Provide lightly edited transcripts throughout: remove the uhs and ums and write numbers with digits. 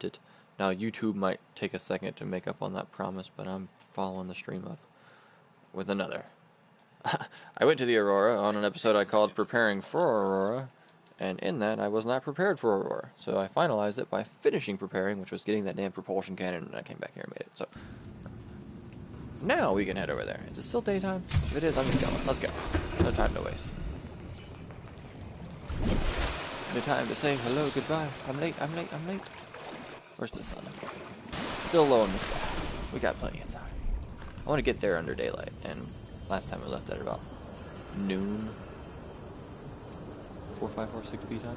it. Now YouTube might take a second to make up on that promise, but I'm following the stream up with another. I went to the Aurora on an episode I called Preparing for Aurora, and in that I was not prepared for Aurora. So I finalized it by finishing preparing, which was getting that damn propulsion cannon, and I came back here and made it. So now we can head over there. Is it still daytime? If it is, I'm just going. Let's go. No time to waste. No time to say hello, goodbye. I'm late, I'm late, I'm late. Where's the sun? Still low in the sky. We got plenty of time. I want to get there under daylight, and last time I left at about noon. 4546 B time.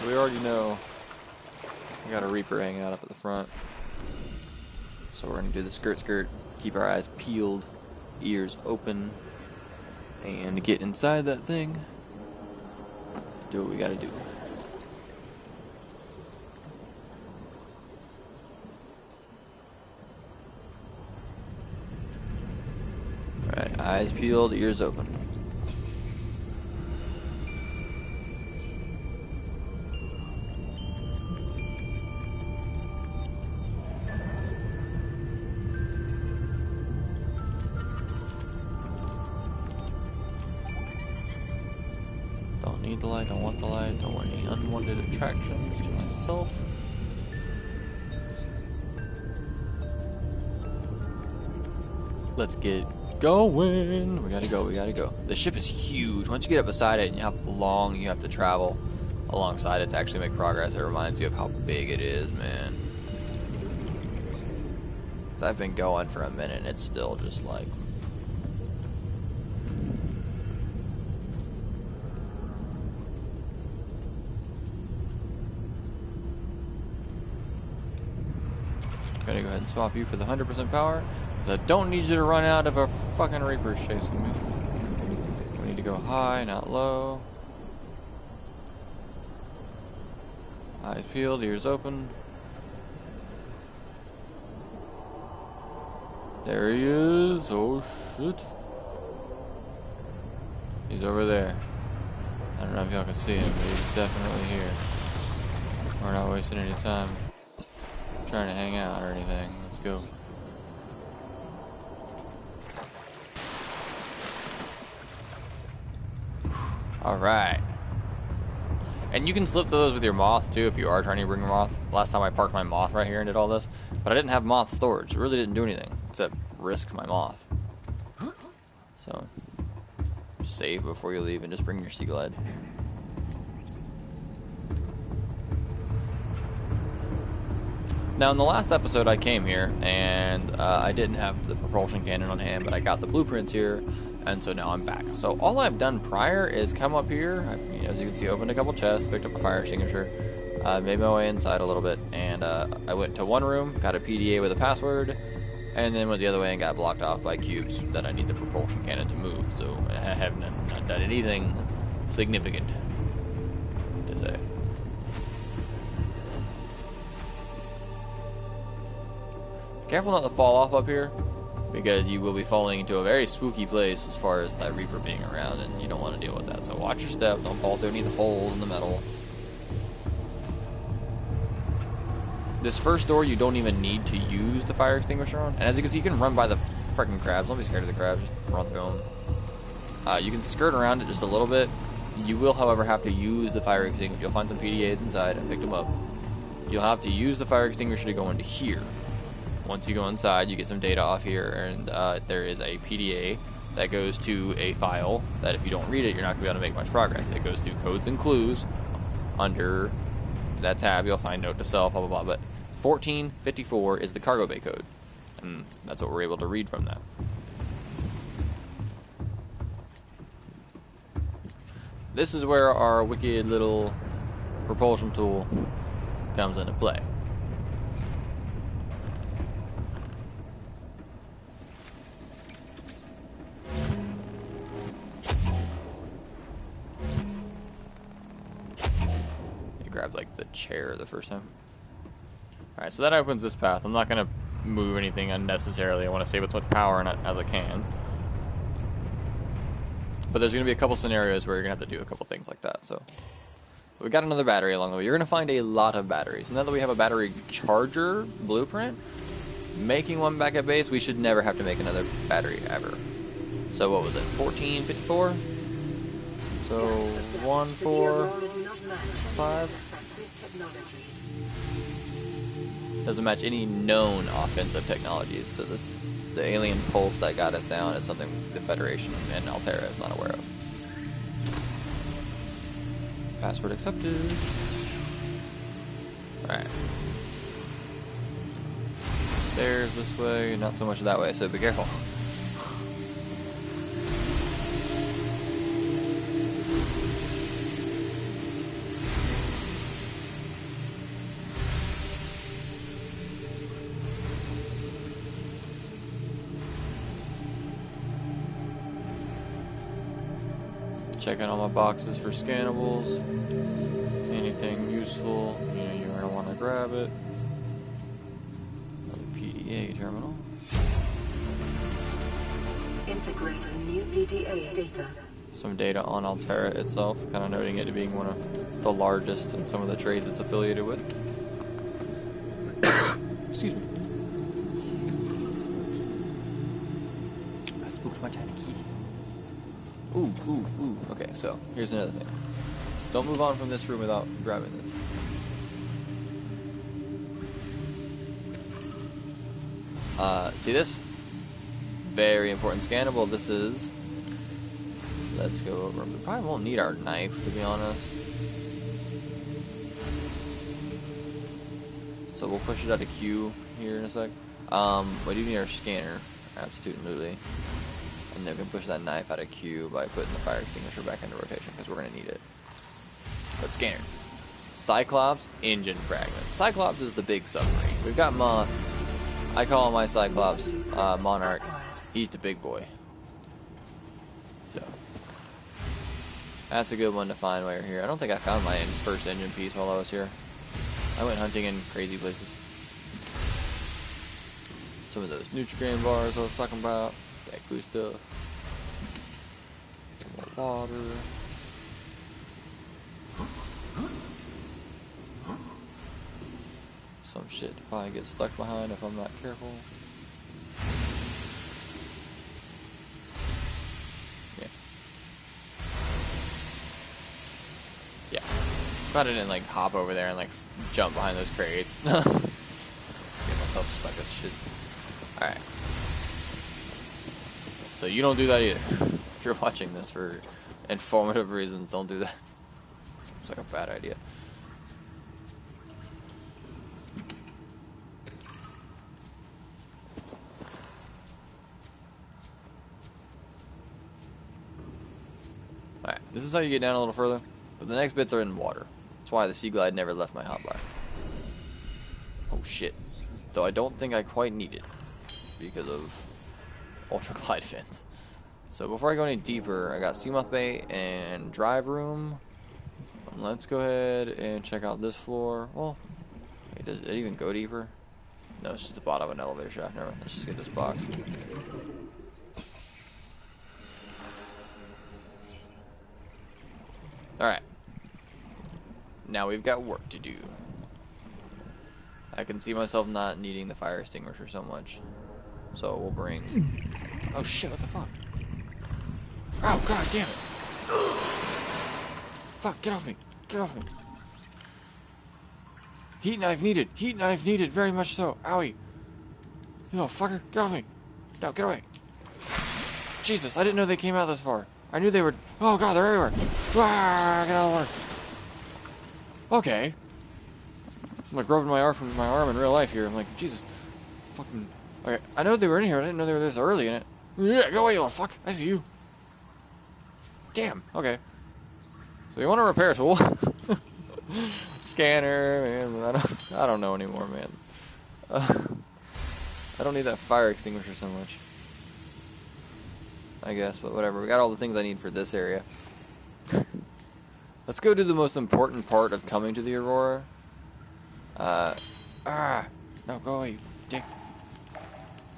So we already know we got a Reaper hanging out up at the front. So we're gonna do the skirt, keep our eyes peeled, ears open, and get inside that thing. Do what we gotta do. Alright, eyes peeled, ears open. Don't need the light, don't want the light, don't want any unwanted attractions to myself. Let's get going. We gotta go, we gotta go. The ship is huge. Once you get up beside it and how long you have to travel alongside it to actually make progress, it reminds you of how big it is, man. 'Cause I've been going for a minute and it's still just like... Gonna go ahead and swap you for the 100% power, because I don't need you to run out of a fucking Reaper's chasing me. We need to go high, not low. Eyes peeled, ears open. There he is. Oh shit. He's over there. I don't know if y'all can see him, but he's definitely here. We're not wasting any time trying to hang out or anything. Let's go. Alright. And you can slip those with your moth too if you are trying to bring a moth. Last time I parked my moth right here and did all this, but I didn't have moth storage. It really didn't do anything except risk my moth. So save before you leave and just bring your Sea Glide. Now, in the last episode, I came here, and I didn't have the propulsion cannon on hand, but I got the blueprints here, and so now I'm back. So all I've done prior is come up here, as you can see, opened a couple chests, picked up a fire extinguisher, made my way inside a little bit, and I went to one room, got a PDA with a password, and then went the other way and got blocked off by cubes that I need the propulsion cannon to move, so I have not done anything significant to say. Careful not to fall off up here, because you will be falling into a very spooky place as far as that Reaper being around, and you don't want to deal with that. So watch your step, don't fall through any of the holes in the metal. This first door you don't even need to use the fire extinguisher on, and as you can see, you can run by the freaking crabs. Don't be scared of the crabs, just run through them. You can skirt around it just a little bit. You will, however, have to use the fire extinguisher. You'll find some PDAs inside. I picked them up. You'll have to use the fire extinguisher to go into here. Once you go inside, you get some data off here, and there is a PDA that goes to a file that if you don't read it, you're not going to be able to make much progress. It goes to codes and clues. Under that tab, you'll find note to self, blah, blah, blah. But 1454 is the cargo bay code, and that's what we're able to read from that. This is where our wicked little propulsion tool comes into play. Grab like the chair the first time. Alright, so that opens this path. I'm not gonna move anything unnecessarily. I want to save as much power as I can. But there's going to be a couple scenarios where you're going to have to do a couple things like that. So we got another battery along the way. You're going to find a lot of batteries. Now that we have a battery charger blueprint, making one back at base, we should never have to make another battery ever. So what was it, 1454? So 1, 4, 5. Doesn't match any known offensive technologies. So the alien pulse that got us down is something the Federation and Altera is not aware of. Password accepted. Alright. Stairs this way, not so much that way, so be careful. Checking all my boxes for scannables. Anything useful, you know, you're gonna want to grab it. Another PDA terminal. Integrating new PDA data. Some data on Altera itself, kind of noting it being one of the largest in some of the trades it's affiliated with. Excuse me. I spooked my tiny kitty. Ooh, ooh, ooh. Okay, so here's another thing. Don't move on from this room without grabbing this. See this? Very important scannable. This is. Let's go over. We probably won't need our knife, to be honest. So we'll push it out of queue here in a sec. We do need our scanner, absolutely. And then we can push that knife out of queue by putting the fire extinguisher back into rotation, because we're going to need it. But scanner. Cyclops engine fragment. Cyclops is the big submarine. We've got Moth. I call my Cyclops Monarch. He's the big boy. So that's a good one to find while you're here. I don't think I found my first engine piece while I was here. I went hunting in crazy places. Some of those Nutrigrain bars I was talking about. That good stuff. Some more water. Some shit to probably get stuck behind if I'm not careful. Yeah. Yeah. Glad I didn't like hop over there and like jump behind those crates. Get myself stuck as shit. Alright. So you don't do that either. If you're watching this for informative reasons, don't do that. Seems like a bad idea. Alright, this is how you get down a little further. But the next bits are in water. That's why the Sea Glide never left my hotbar. Oh shit. Though I don't think I quite need it. Because of Ultra Glide fins. So before I go any deeper, I got Seamoth Bay and Drive Room. Let's go ahead and check out this floor. Well, wait, does it even go deeper? No, it's just the bottom of an elevator shaft. Never mind. Let's just get this box. Alright. Now we've got work to do. I can see myself not needing the fire extinguisher so much. So we'll bring... Oh shit, what the fuck? Oh god damn it! Fuck, get off me! Get off me! Heat knife needed! Heat knife needed, very much so! Owie! You little fucker, get off me! No, get away! Jesus, I didn't know they came out this far. I knew they were... Oh god, they're everywhere! Ah, get out of the water! Okay. I'm like rubbing my arm in real life here. I'm like, Jesus. Fucking... Okay, I know they were in here. I didn't know they were this early in it. Yeah, go away, you little fuck. I see you. Damn. Okay. So you want to repair a tool? Scanner, man. I don't know anymore, man. I don't need that fire extinguisher so much. I guess, but whatever. We got all the things I need for this area. Let's go to the most important part of coming to the Aurora. No, go away, you dick.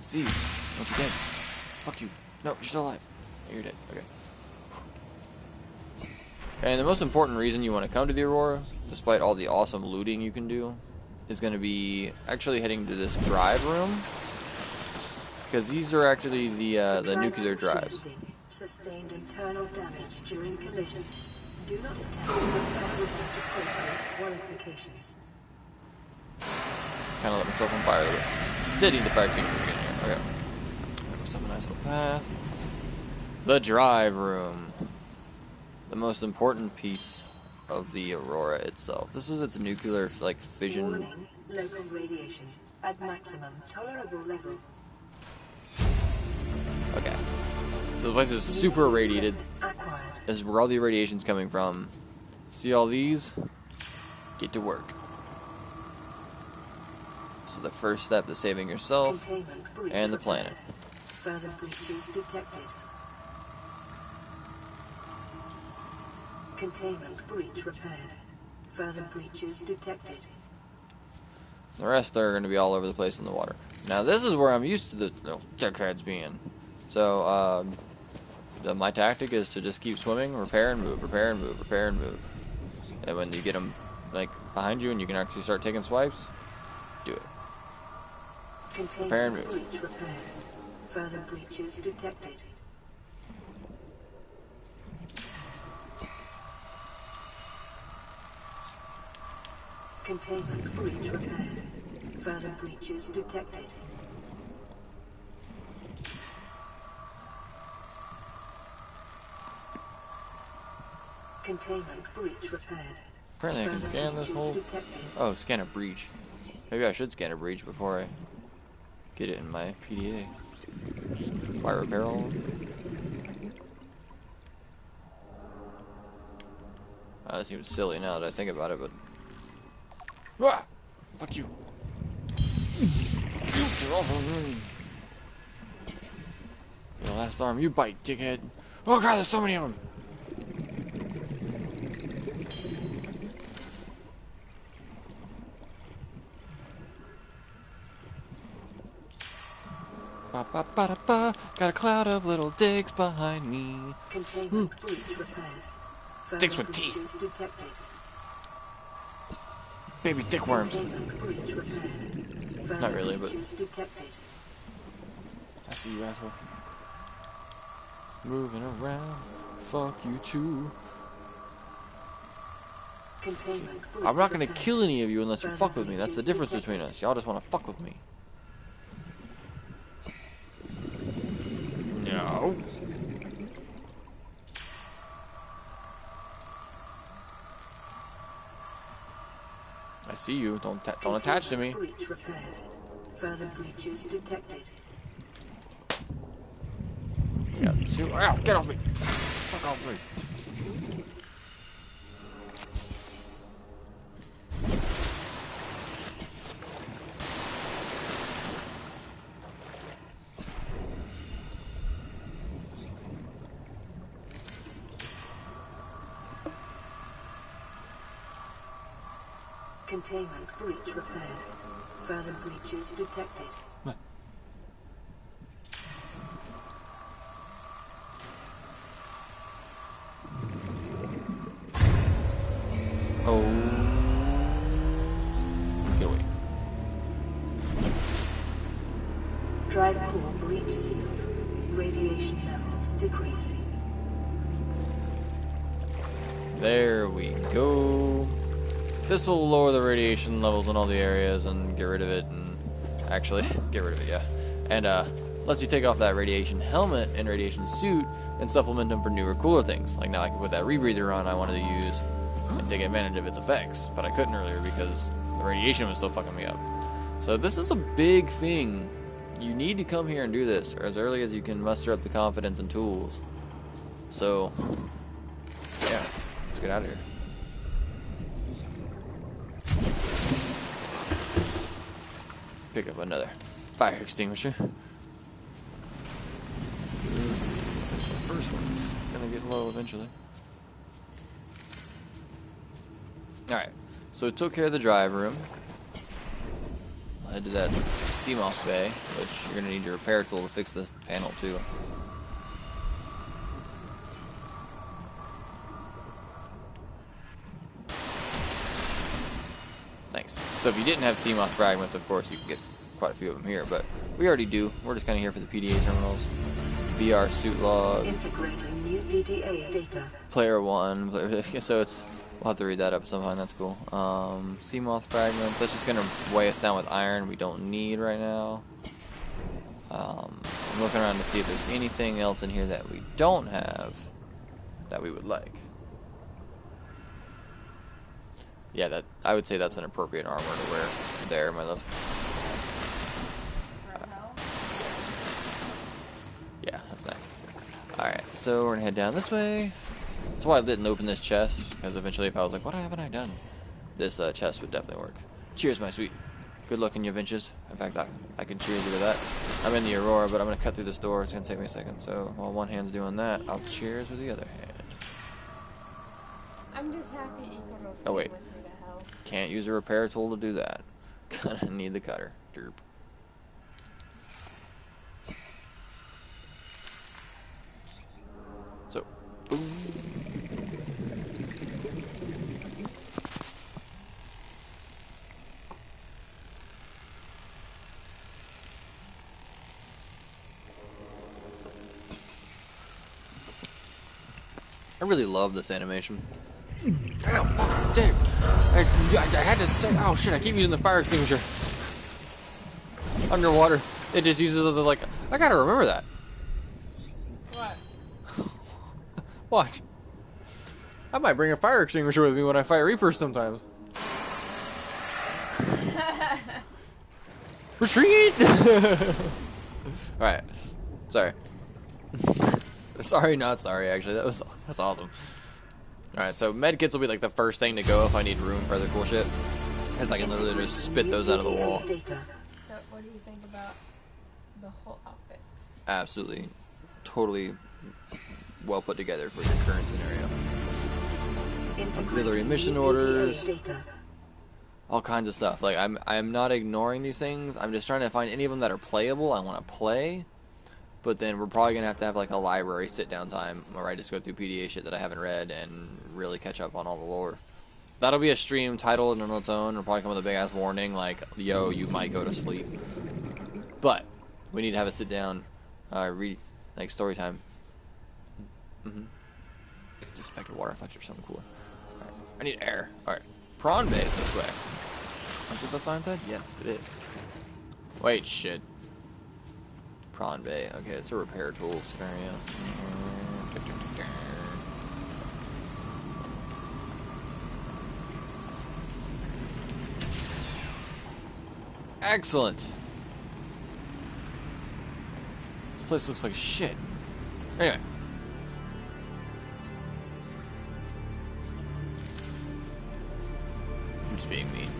See you. Don't you dead. Fuck you. No, you're still alive. Yeah, you're dead. Okay. And the most important reason you want to come to the Aurora, despite all the awesome looting you can do, is going to be actually heading to this drive room. Because these are actually the nuclear drives. Sustained internal damage during collision. Do not attempt appropriate qualifications. Kind of let myself on fire a little bit. Did need the fire extinguisher from the beginning here. Okay. Got myself a nice little path. The drive room. The most important piece of the Aurora itself. This is its nuclear, like, fission. Warning, local radiation at maximum tolerable level. Okay. So the place is super irradiated. Acquired. This is where all the radiation's coming from. See all these? Get to work. This is the first step to saving yourself and the planet. Further breaches detected. Containment breach repaired. Further breaches detected. The rest are going to be all over the place in the water. Now this is where I'm used to the dickheads being. So my tactic is to just keep swimming, repair and move, repair and move, repair and move. And when you get them like behind you and you can actually start taking swipes, do it. Repair and move. Breach repaired. Further breaches detected. Containment breach repaired. Further breaches detected. Containment breach repaired. Apparently I can scan this whole... Oh, scan a breach. Maybe I should scan a breach before I get it in my PDA. Fire repair all of them. That seems silly now that I think about it, but... Ah! Fuck you. You're awful. Your last arm, you bite, dickhead. Oh god, there's so many of them. Ba ba ba da ba. Got a cloud of little dicks behind me. Containment breach repaired. Dicks with teeth. Detected. Baby dick worms. Containment breach repaired. Not really, but detected. I see you, asshole. Moving around. Fuck you too. Containment breach I'm not gonna repaired. kill any of you unless you fuck with me. That's the difference between us. Y'all just wanna fuck with me. No. I see you. Don't attach to me. Breach repaired. Further breaches detected. Yeah, two. Ow, get off me. Fuck off me. Containment breach repaired. Further breaches detected. Oh. Get away. Drive core breach sealed. Radiation levels decreasing. There we go. This will lower the radiation levels in all the areas and get rid of it, and actually, get rid of it, yeah. And lets you take off that radiation helmet and radiation suit and supplement them for newer, cooler things. Like now I can put that rebreather on I wanted to use and take advantage of its effects, but I couldn't earlier because the radiation was still fucking me up. So this is a big thing. You need to come here and do this, or as early as you can muster up the confidence and tools. So, yeah, let's get out of here. Pick up another fire extinguisher. Since my first one is gonna get low eventually. Alright, so it took care of the drive room. I did that Seamoth Bay, which you're gonna need your repair tool to fix this panel too. Nice. So if you didn't have Seamoth fragments, of course you can get quite a few of them here, but we already do. We're just kind of here for the PDA terminals. VR suit log. Integrating new PDA data. Player 1. So it's... We'll have to read that up sometime. That's cool. Seamoth fragments. That's just going to weigh us down with iron we don't need right now. I'm looking around to see if there's anything else in here that we don't have that we would like. Yeah, that I would say that's an appropriate armor to wear there, my love. Yeah, that's nice. Alright, so we're gonna head down this way. That's why I didn't open this chest, because eventually if I was like, what haven't I done? This chest would definitely work. Cheers, my sweet. Good luck in your ventures. In fact, I can cheers you to that. I'm in the Aurora, but I'm gonna cut through this door. It's gonna take me a second, so while one hand's doing that, I'll cheers with the other hand. I'm just happy Ikaros Oh, wait. with me to help. Can't use a repair tool to do that. Gonna need the cutter. Derp. So, boom. I really love this animation. Oh, fucking dick! I had to say, oh shit, I keep using the fire extinguisher. Underwater, it just uses as a, like, I gotta remember that. What? What? I might bring a fire extinguisher with me when I fight Reapers sometimes. Retreat! Alright, sorry. Sorry, not sorry, actually, that's awesome. Alright, so medkits will be like the first thing to go if I need room for other cool shit. Because I can literally just spit those out of the wall. So, what do you think about the whole outfit? Absolutely, totally well put together for the current scenario. Auxiliary mission orders, all kinds of stuff. Like, I'm not ignoring these things. I'm just trying to find any of them that are playable. I want to play. But then we're probably going to have like a library sit-down time where I just go through PDA shit that I haven't read and really catch up on all the lore. That'll be a stream titled on its own. It'll probably come with a big-ass warning like, yo, you might go to sleep. But we need to have a sit-down, read, like, story time. Disinfected water fetcher, something cooler. Right. I need air. Alright. Prawn base this way. That's what that sign said? Yes, it is. Wait, shit. Prawn Bay. Okay, it's a repair tool scenario. Excellent. This place looks like shit. Anyway. I'm just being mean.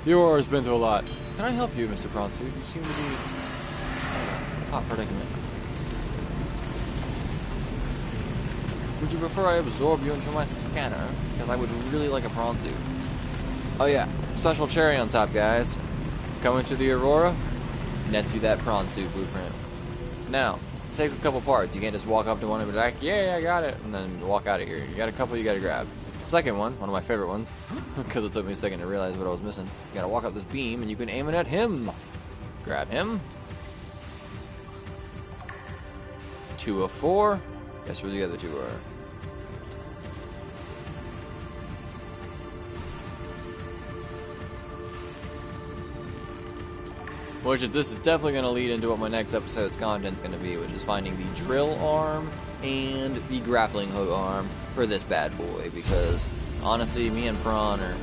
The Aurora's been through a lot. Can I help you, Mr. Prawnsuit? You seem to be... hot predicament. Would you prefer I absorb you into my scanner? Because I would really like a prawn suit. Oh yeah, special cherry on top, guys. Coming to the Aurora, nets you that prawn suit blueprint. Now, it takes a couple parts. You can't just walk up to one and be like, yeah, I got it, and then walk out of here. You got a couple you gotta grab. Second one of my favorite ones, because it took me a second to realize what I was missing. You gotta walk up this beam and you can aim it at him. Grab him. 2 of 4. Guess where the other 2 are. Which this is definitely going to lead into what my next episode's content's going to be, which is finding the drill arm and the grappling hook arm for this bad boy. Because honestly, me and Prawn are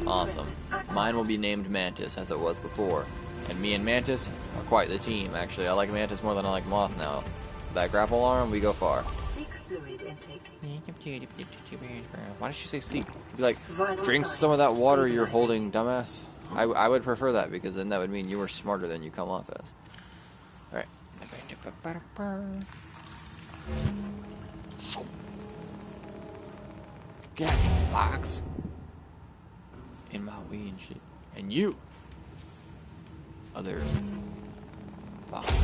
awesome. Mine will be named Mantis, as it was before. And me and Mantis are quite the team, actually. I like Mantis more than I like Moth now. That grapple arm, we go far. Why did she say seek? Be like, drink some of that water you're holding, dumbass. I would prefer that, because then that would mean you were smarter than you come off as. Alright. Get out of here, box. In my way and shit. And you. other boxes.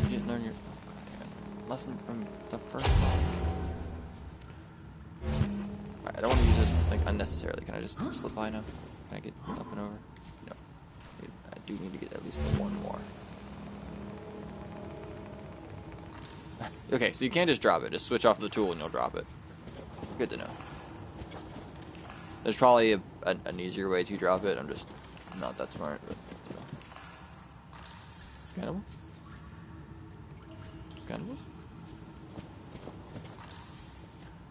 You didn't learn your lesson from the first book. Alright, I don't want to use this like unnecessarily. Can I just slip by now? Can I get up and over? No. I do need to get at least one more. Okay, so you can't just drop it. Just switch off the tool and you'll drop it. Good to know. There's probably an easier way to drop it. I'm just not that smart. But, you know. Scannable? Scannables?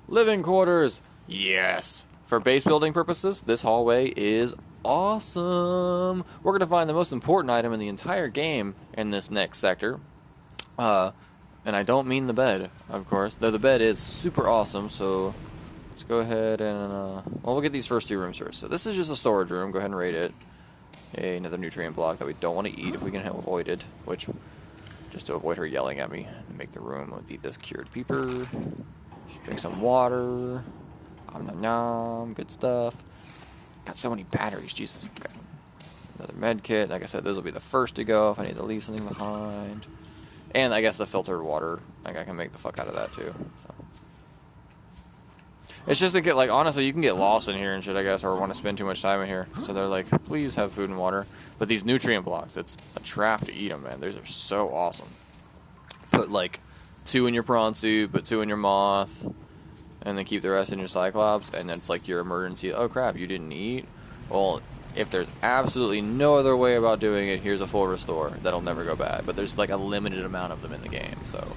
Living quarters! Yes! For base building purposes, this hallway is awesome! We're going to find the most important item in the entire game in this next sector. And I don't mean the bed, of course. Though the bed is super awesome, so let's go ahead and, well, we'll get these first two rooms first. So this is just a storage room. Go ahead and rate it. Okay, another nutrient block that we don't want to eat if we can avoid it, which, just to avoid her yelling at me, to make the room, let's eat this cured peeper. Drink some water. Nom nom nom, good stuff. Got so many batteries, Jesus. Okay. Another med kit. Like I said, those will be the first to go if I need to leave something behind. And I guess the filtered water, like I can make the fuck out of that too. So. It's just to get, like, honestly, you can get lost in here and shit, I guess, or want to spend too much time in here. So they're like, please have food and water. But these nutrient blocks, it's a trap to eat them, man. These are so awesome. Put like 2 in your prawn soup, put 2 in your moth, and then keep the rest in your cyclops. And then it's like your emergency. Oh crap, you didn't eat? Well, if there's absolutely no other way about doing it, here's a full restore. That'll never go bad. But there's like a limited amount of them in the game, so.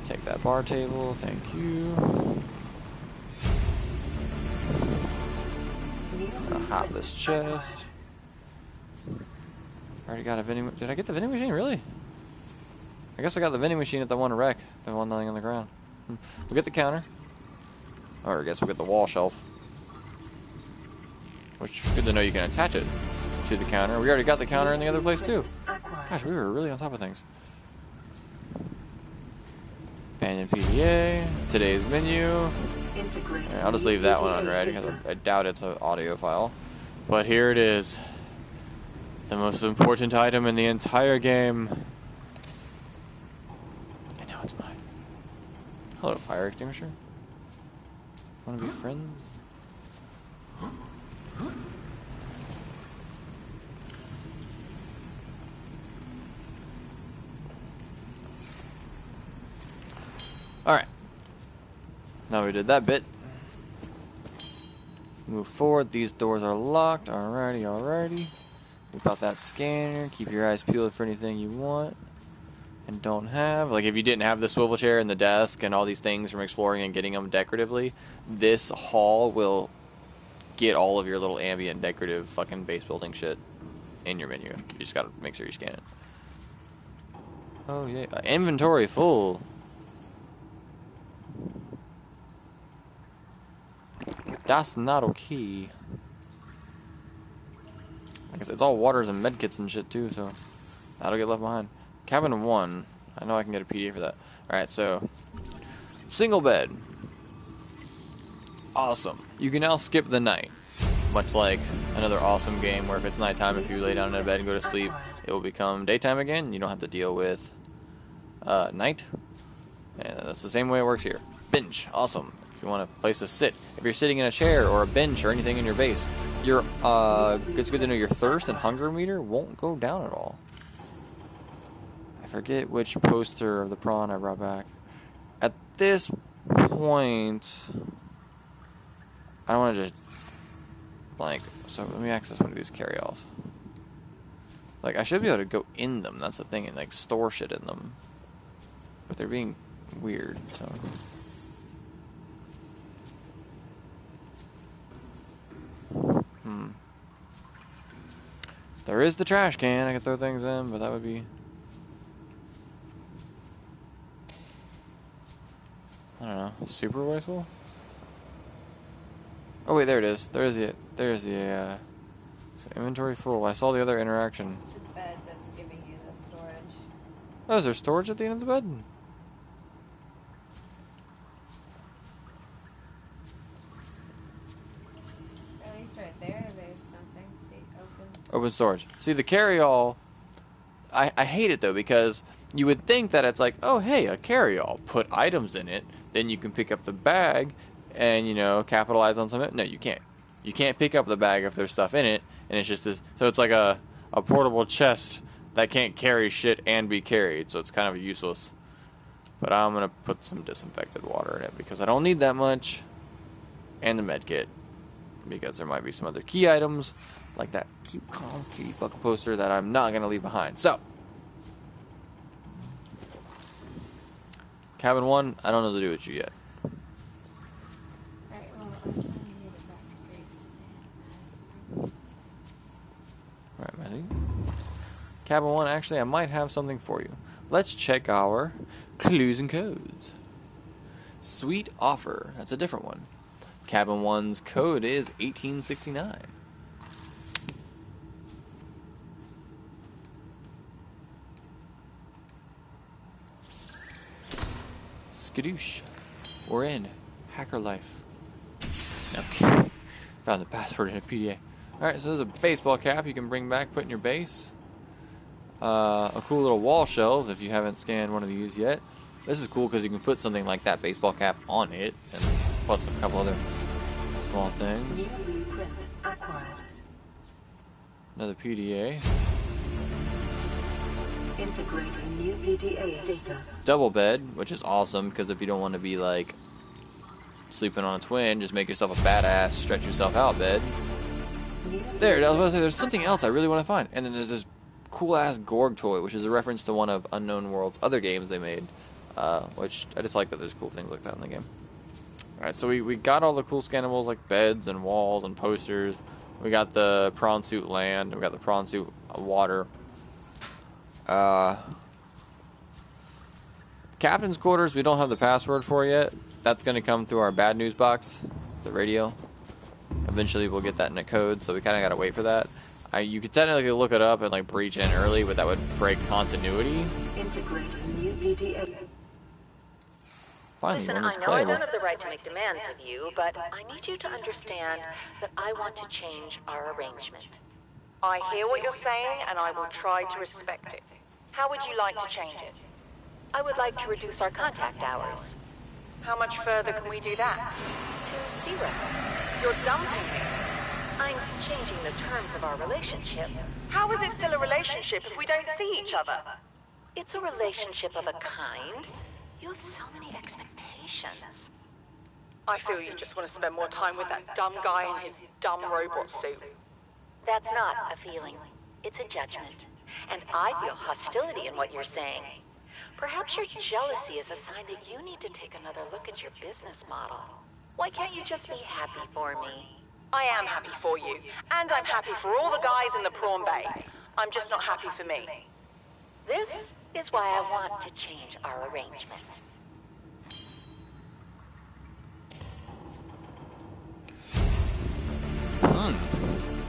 Take that bar table, thank you. Gonna hop this chest. Already got a vending. Did I get the vending machine? Really? I guess I got the vending machine at the one wreck. The one lying on the ground. We'll get the counter. Or I guess we'll get the wall shelf. Which is good to know you can attach it to the counter. We already got the counter in the other place too. Gosh, we were really on top of things. Abandoned PDA. Today's menu. I'll just leave that one unread because I doubt it's an audio file. But here it is. The most important item in the entire game. And now it's mine. Hello, fire extinguisher. Want to be friends? Alright. Now we did that bit. Move forward. These doors are locked. Alrighty. Whip out that scanner. Keep your eyes peeled for anything you want and don't have. Like if you didn't have the swivel chair and the desk and all these things from exploring and getting them decoratively, this hall will get all of your little ambient decorative fucking base building shit in your menu. You just gotta make sure you scan it. Oh yeah. Inventory full. That's not okay. I guess it's all waters and medkits and shit too, so that'll get left behind. Cabin 1. I know I can get a PDA for that. Alright, so single bed. Awesome. You can now skip the night. Much like another awesome game where if it's nighttime, if you lay down in a bed and go to sleep, it will become daytime again. You don't have to deal with night. And that's the same way it works here. Bench. Awesome. If you want a place to sit. If you're sitting in a chair or a bench or anything in your base, your it's good to know your thirst and hunger meter won't go down at all. I forget which poster of the prawn I brought back. At this point, I don't want to just like, so let me access one of these carry-alls. Like, I should be able to go in them, that's the thing, and like store shit in them. But they're being weird, so. There is the trash can I can throw things in, but that would be, I don't know, super wasteful? Oh wait, there it is. There's the inventory full. I saw the other interaction. It's the bed that's giving you the storage. Oh, is there storage at the end of the bed? At least right there, there's something. See, open. open storage. See, the carry-all, I hate it though, because you would think that it's like, oh hey, a carry-all, put items in it, then you can pick up the bag and, you know, capitalize on something. No, you can't. You can't pick up the bag if there's stuff in it, and it's just this, so it's like a portable chest that can't carry shit and be carried, so it's kind of useless. But I'm gonna put some disinfected water in it because I don't need that much, and the med kit, because there might be some other key items like that cute calm kitty fucking poster that I'm not gonna leave behind. So cabin 1, I don't know what to do with you yet. Alright, well, I'm trying to get it back to Grace. Alright, Matthew. Cabin 1, actually, I might have something for you. Let's check our clues and codes. Sweet offer. That's a different one. Cabin 1's code is 1869. Skadoosh. We're in. Hacker life. Okay. Found the password in a PDA. Alright, so there's a baseball cap you can bring back, put in your base. A cool little wall shelf if you haven't scanned one of these yet. This is cool because you can put something like that baseball cap on it, and plus a couple other small things. New blueprint acquired. Another PDA. Integrating new PDA data. Double bed, which is awesome because if you don't want to be like sleeping on a twin, just make yourself a badass, stretch yourself out bed. There, I was about to say, there's something else I really want to find. And then there's this cool ass Gorg toy, which is a reference to one of Unknown World's other games they made. Which I just like that there's cool things like that in the game. Alright, so we got all the cool scannables like beds and walls and posters. We got the prawn suit land, and we got the prawn suit water. Captain's quarters, we don't have the password for yet. That's going to come through our bad news box, the radio. Eventually we'll get that in a code, so we kind of got to wait for that. You could technically look it up and like breach in early, but that would break continuity. Integrating new PDA. Finally, Listen, one I that's know I playable. don't have the right to make demands of you, but I need you to understand that I want to change our arrangement. I hear what you're saying, and I will try to respect it. How would you like to change it? I would like to reduce our contact hours How much further can we do that? to 0. You're dumping me. I'm changing the terms of our relationship. How is it still a relationship if we don't see each other? It's a relationship of a kind. You have so many expectations. I feel you just want to spend more time with that dumb guy in his dumb robot suit. That's not a feeling. It's a judgment. And I feel hostility in what you're saying. Perhaps your jealousy is a sign that you need to take another look at your business model. Why can't you just be happy for me? I am happy for you, and I'm happy for all the guys in the prawn bay. I'm just not happy for me. This is why I want to change our arrangement.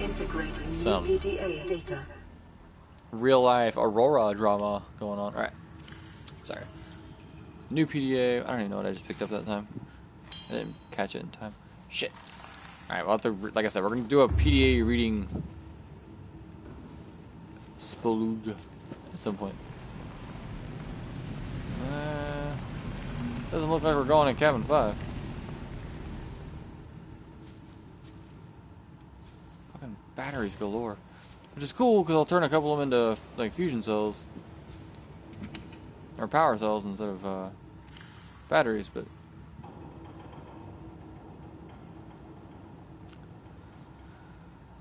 Integrating Some new PDA data. real life Aurora drama going on. Alright. Sorry. New PDA. I don't even know what I just picked up that time. I didn't catch it in time. Shit. Alright, we'll have to, like I said, we're going to do a PDA reading Spelug at some point. Doesn't look like we're going in cabin 5. Fucking batteries galore. Which is cool because I'll turn a couple of them into like fusion cells. Or power cells instead of batteries, but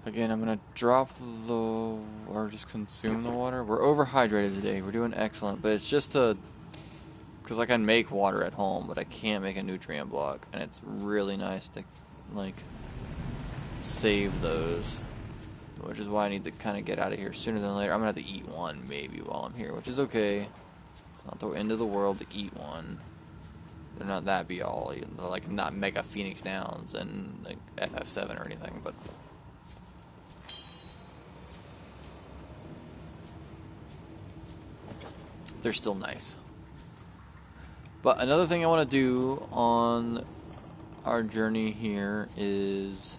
again, I'm gonna drop the, or just consume the water. We're overhydrated today. We're doing excellent, but it's just because I can make water at home, but I can't make a nutrient block, and it's really nice to like save those, which is why I need to kind of get out of here sooner than later. I'm gonna have to eat one maybe while I'm here, which is okay. It's not the end of the world to eat one. They're not that be all. They're like not Mega Phoenix Downs and like FF7 or anything, but they're still nice. But another thing I want to do on our journey here is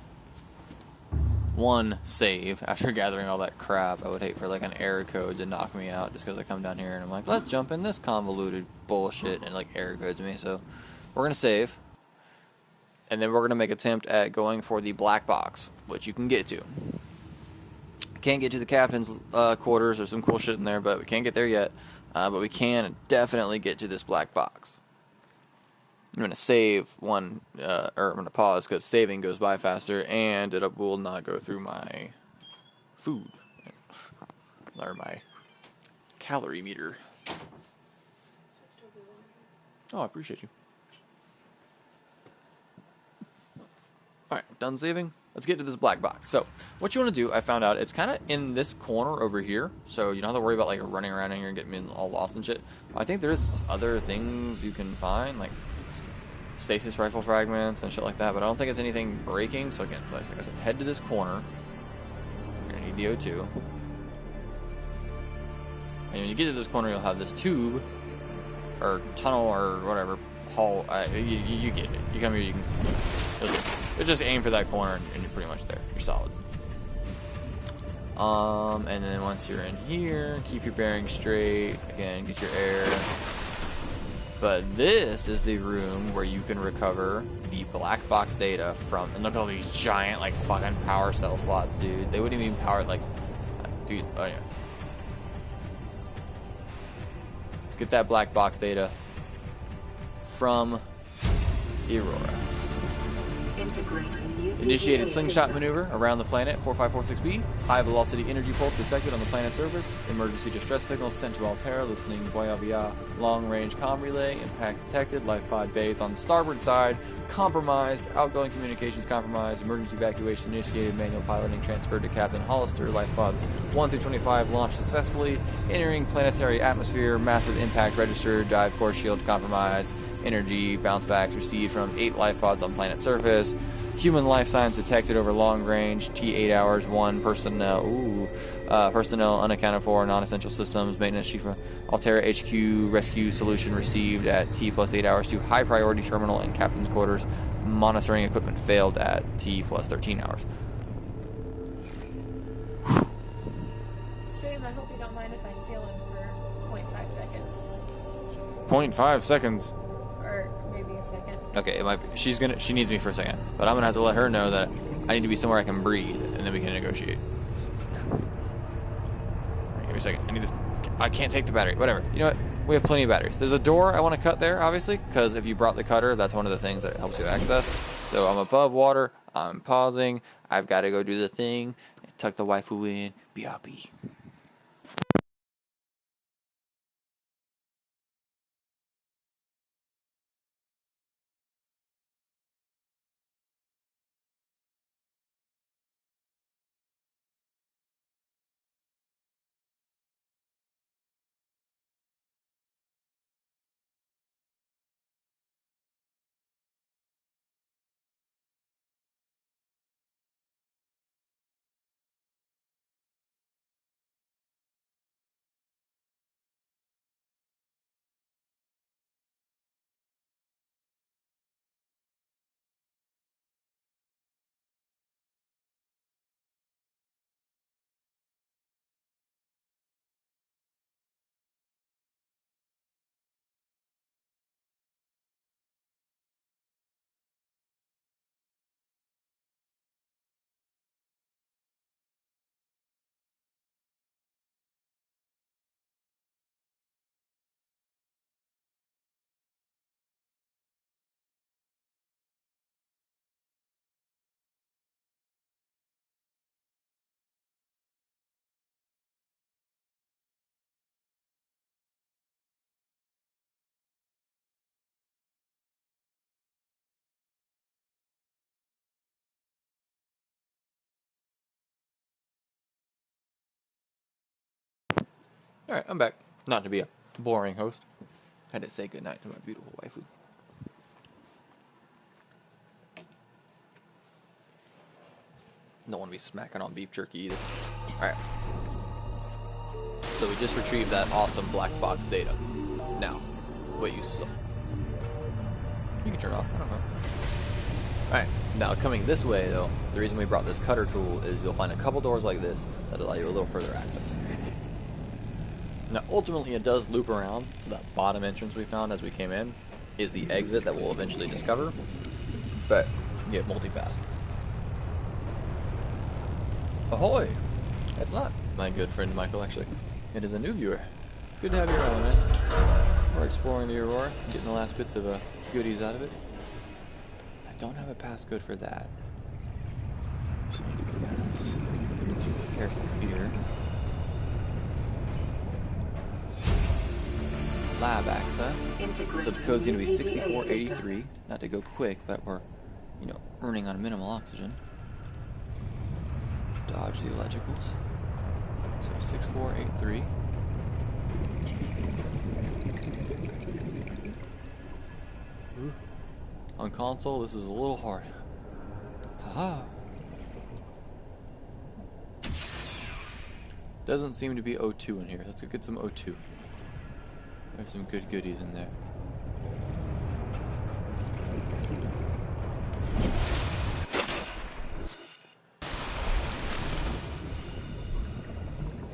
one, save after gathering all that crap. I would hate for like an error code to knock me out just because I come down here and I'm like, let's jump in this convoluted bullshit, and like error codes me. So we're gonna save, and then we're gonna make an attempt at going for the black box, which you can get to. Can't get to the captain's quarters. There's some cool shit in there, but we can't get there yet. But we can definitely get to this black box. I'm going to save one, or I'm going to pause because saving goes by faster, and it will not go through my food, or my calorie meter. Oh, I appreciate you. Alright, done saving. Let's get to this black box. So, what you want to do, I found out, it's kind of in this corner over here, so you don't have to worry about like running around in here and getting all lost and shit. I think there's other things you can find, like stasis rifle fragments and shit like that, but I don't think it's anything breaking. So again, so like I said, head to this corner. You're gonna need the O2. And when you get to this corner, you'll have this tube, or tunnel, or whatever, hall, you get it. You come here, you can, just aim for that corner, and you're pretty much there. You're solid. And then once you're in here, keep your bearing straight. Again, get your air. But this is the room where you can recover the black box data from, and look at all these giant, like, fucking power cell slots, dude. They wouldn't even power, like, dude, oh yeah. Let's get that black box data from the Aurora. Initiated slingshot maneuver around the planet 4546b. High velocity energy pulse detected on the planet's surface. Emergency distress signals sent to Altera. Listening Voya via long range comm relay. Impact detected. Life pod bays on the starboard side compromised. Outgoing communications compromised. Emergency evacuation initiated. Manual piloting transferred to Captain Hollister. Life pods 1 through 25 launched successfully. Entering planetary atmosphere. Massive impact registered. Dive core shield compromised. Energy bounce backs received from 8 life pods on planet surface. Human life signs detected over long range. T8 hours. 1 personnel. Personnel unaccounted for. Non-essential systems. Maintenance chief from Altera HQ. Rescue solution received at T plus 8 hours to high priority terminal and captain's quarters. Monitoring equipment failed at T plus 13 hours. Stream, I hope you don't mind if I steal him for 0.5 seconds. 0.5 seconds. Or maybe a second. Okay, it might be. She needs me for a second, but I'm gonna have to let her know that I need to be somewhere I can breathe, and then we can negotiate. Give me a second. I need this. I can't take the battery. Whatever. You know what? We have plenty of batteries. There's a door I want to cut there, obviously, because if you brought the cutter, that's one of the things that helps you access. So I'm above water. I'm pausing. I've got to go do the thing. Tuck the waifu in. BRB. Alright, I'm back. Not to be a boring host. Had to say goodnight to my beautiful waifu. Don't want to be smacking on beef jerky either. Alright. So we just retrieved that awesome black box data. Now, what you saw. You can turn it off. I don't know. Alright, now coming this way though, the reason we brought this cutter tool is you'll find a couple doors like this that allow you a little further access. Now ultimately it does loop around, so that bottom entrance we found as we came in is the exit that we'll eventually discover, but you get multipath. Ahoy! That's not my good friend Michael actually. It is a new viewer. Good to have you around, man. We're exploring the Aurora, getting the last bits of goodies out of it. I don't have a passcode for that. So careful here. Lab access. So the code's going to be 6483. Not to go quick, but we're, you know, running on minimal oxygen. Dodge the electricals. So 6483. On console, this is a little hard. Haha. Doesn't seem to be O2 in here. Let's go get some O2. There's some good goodies in there.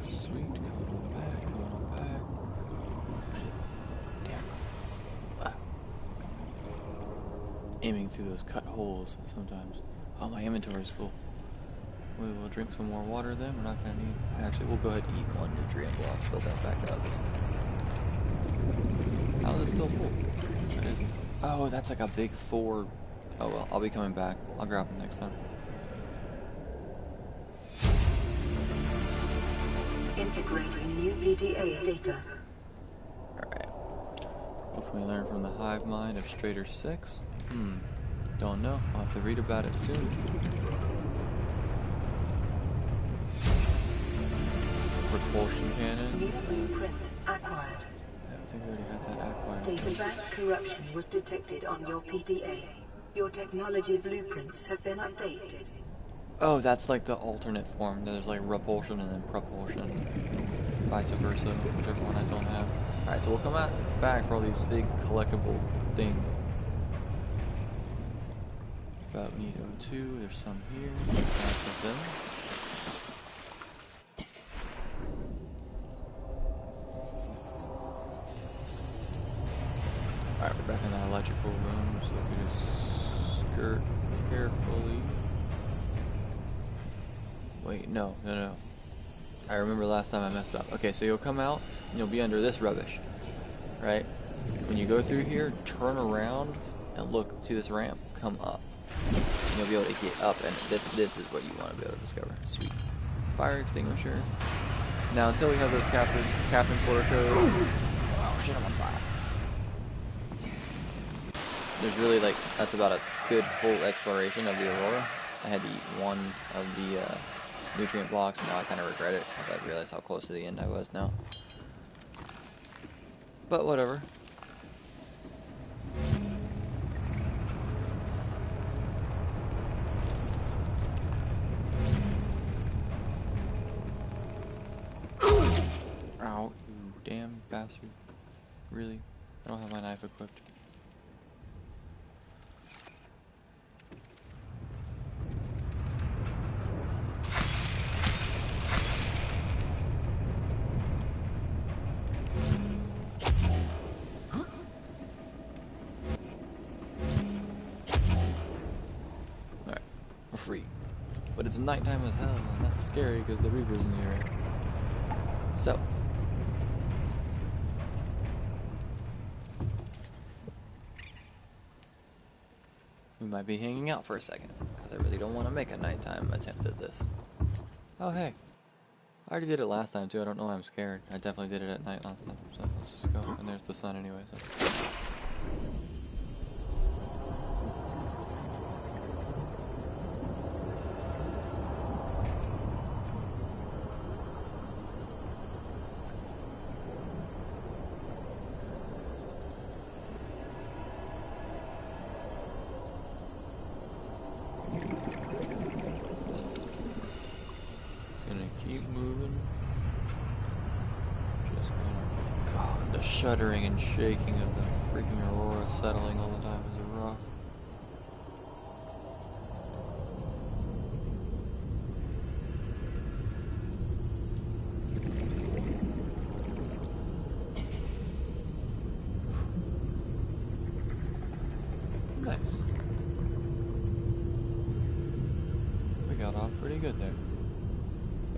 Sweet, coming on back, coming on back. Shit. Damn. Ah. Aiming through those cut holes sometimes. Oh, my inventory's full. We will drink some more water then. We're not going to need... Actually, we'll go ahead and eat one nutrient block. Fill that back up. How is it still full? It isn't. Oh, that's like a big 4. Oh well, I'll be coming back. I'll grab them next time. Integrating new PDA data. Alright. What can we learn from the hive mind of Strader 6? Don't know. I'll have to read about it soon. Propulsion cannon. New blueprint acquired. I think we already had that acquired. Databank corruption was detected on your PDA. Your technology blueprints have been updated. Oh, that's like the alternate form. There's like repulsion and then propulsion. Vice versa, whichever one I don't have. Alright, so we'll come back for all these big collectible things. About need O2, there's some here. Lots of them. Alright, we're back in that electrical room, so if we just skirt carefully. Wait, no. I remember last time I messed up. Okay, so you'll come out, and you'll be under this rubbish, right? When you go through here, turn around, and look, see this ramp? Come up. And you'll be able to get up, and this is what you want to be able to discover. Sweet. Fire extinguisher. Now, until we have those captain quarter codes... Oh shit, I'm on fire. There's really like, that's about a good full exploration of the Aurora. I had to eat one of the nutrient blocks, and now I kind of regret it because I realized how close to the end I was now. But whatever. Ow, you damn bastard. Really? I don't have my knife equipped. Free. But it's nighttime as hell, and that's scary because the Reaper's in the area. So. We might be hanging out for a second, because I really don't want to make a nighttime attempt at this. Oh hey. I already did it last time too, I don't know why I'm scared. I definitely did it at night last time, so let's just go. And there's the sun anyway, so. Keep moving. Just gonna... God, the shuddering and shaking of the freaking Aurora settling all the time is rough. Nice. We got off pretty good there.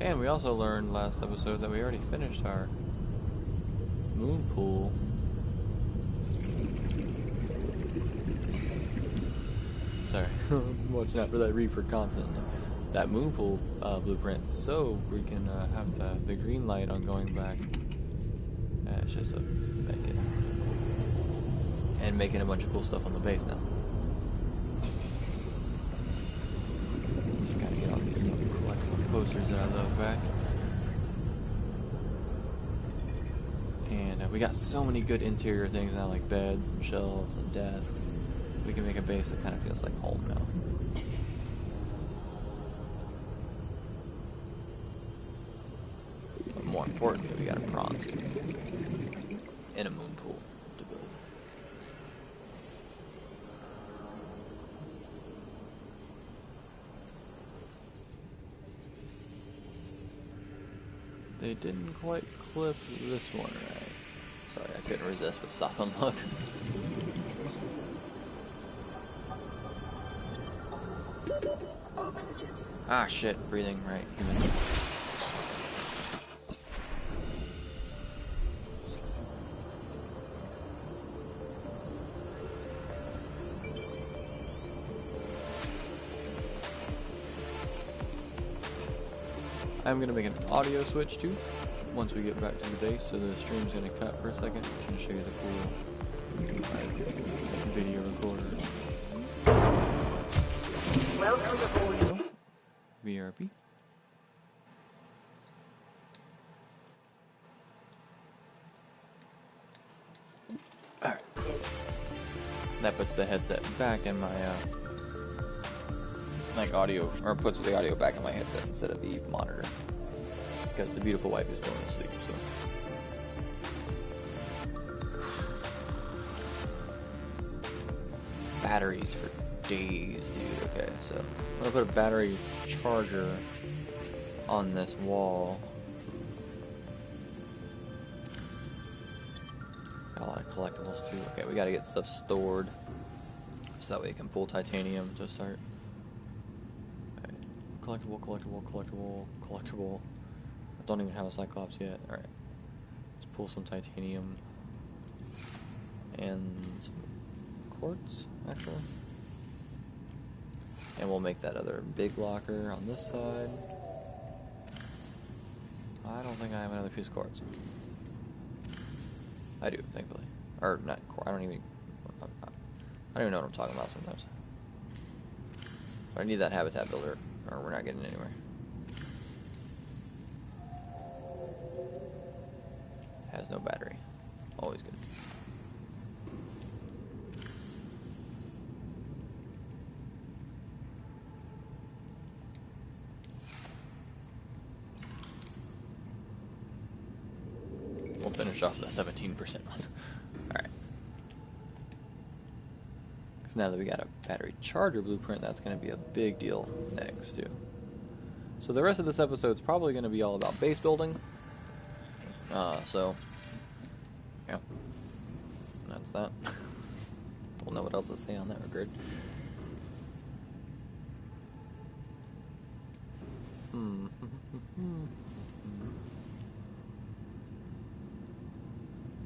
And we also learned last episode that we already finished our moon pool. Sorry, watching out for that Reaper constantly. That moon pool blueprint, so we can have the green light on going back. It's just a make it. And making a bunch of cool stuff on the base now. Just gotta get all these little collectible posters that I love back. And we got so many good interior things now, like beds and shelves and desks. We can make a base that kind of feels like home now. But more importantly, we got a prawn suit and a moon pool to build. They didn't quite clip this one right. Sorry, I couldn't resist but stop and look. Oxygen. Ah, shit, breathing right. Human. I'm gonna make an audio switch too once we get back to the base, so the stream's gonna cut for a second. It's gonna show you the cool video recorder. Welcome aboard. VRP. Alright. That puts the headset back in my like audio, or puts the audio back in my headset instead of the monitor, because the beautiful wife is going to sleep. So batteries for days, dude. Okay, so I'm gonna put a battery charger on this wall. Got a lot of collectibles too. Okay, we gotta get stuff stored so that way we can pull titanium to start. Okay. Collectible. I don't even have a Cyclops yet. Alright. Let's pull some titanium and some quartz, actually. And we'll make that other big locker on this side. I don't think I have another piece of quartz. I do, thankfully. Or not quartz. I don't even know what I'm talking about sometimes. But I need that habitat builder, or we're not getting anywhere. Has no battery. Always good. We'll finish off the 17% one. Alright. Because now that we got a battery charger blueprint, that's going to be a big deal next, too. So the rest of this episode is probably going to be all about base building. So, yeah. That's that. Don't know what else to say on that regard.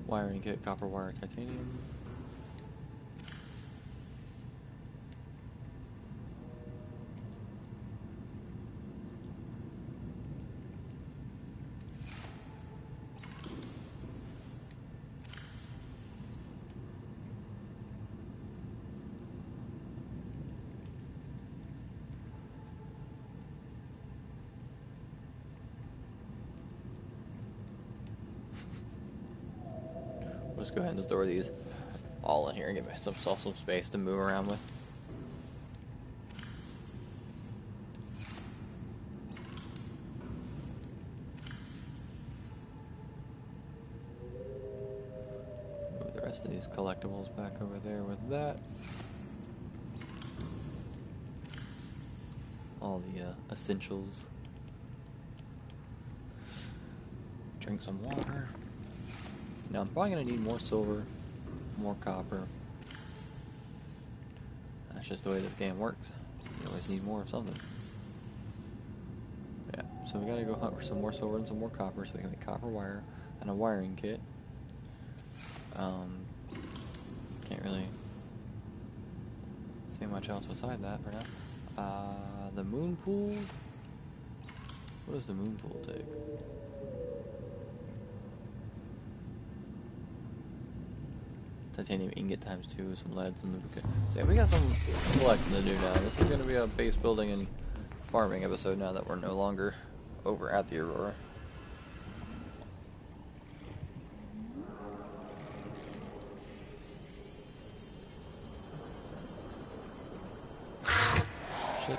Wiring kit, copper wire, titanium. Let's go ahead and store these all in here and give myself some space to move around with. Move the rest of these collectibles back over there with that. All the essentials. Drink some water. Now I'm probably going to need more silver, more copper. That's just the way this game works. You always need more of something. Yeah, so we gotta go hunt for some more silver and some more copper so we can make copper wire and a wiring kit. Can't really say much else beside that for now. The moon pool. What does the moon pool take? Titanium ingot times 2, some lead, some lubricant. So yeah, we got some collecting to do now. This is going to be a base building and farming episode now that we're no longer over at the Aurora. Shit.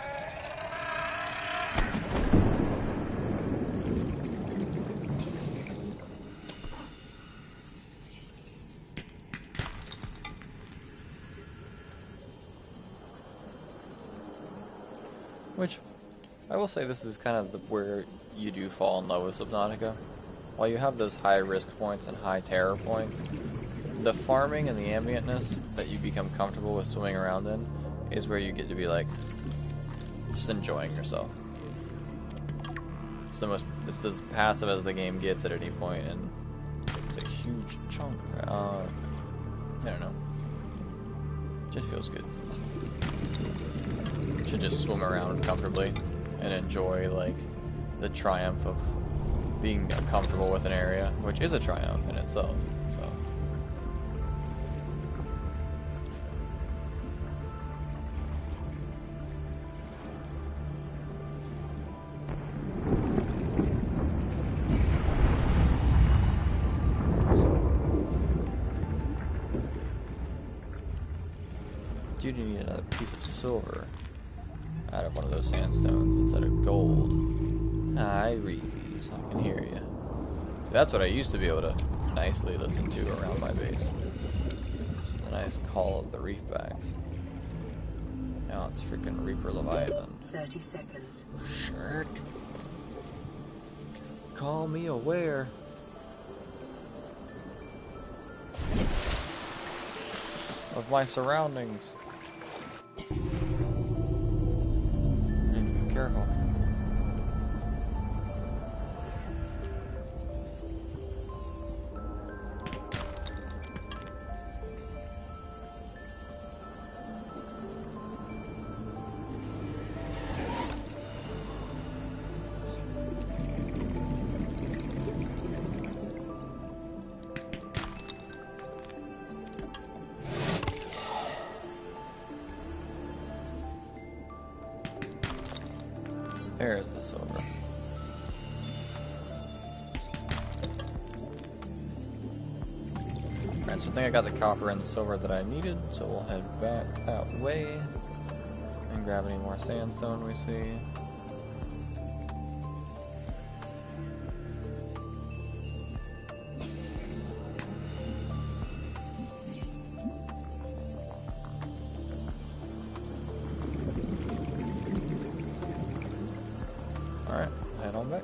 Which, I will say this is kind of where you do fall in love with Subnautica. While you have those high risk points and high terror points, the farming and the ambientness that you become comfortable with swimming around in is where you get to be like, just enjoying yourself. It's as passive as the game gets at any point, and it's a huge chunk. I don't know. Just feels good. To just swim around comfortably and enjoy like the triumph of being comfortable with an area, which is a triumph in itself. So you do need another piece of silver out of one of those sandstones instead of gold. I refuse. I can hear you. That's what I used to be able to nicely listen to around my base. Just the nice call of the reefbacks. Now it's freaking Reaper Leviathan. 30 seconds. Shirt. Call me aware. Of my surroundings. Careful. There's the silver. Alright, so I think I got the copper and the silver that I needed, so we'll head back that way and grab any more sandstone we see. Alright, head on back.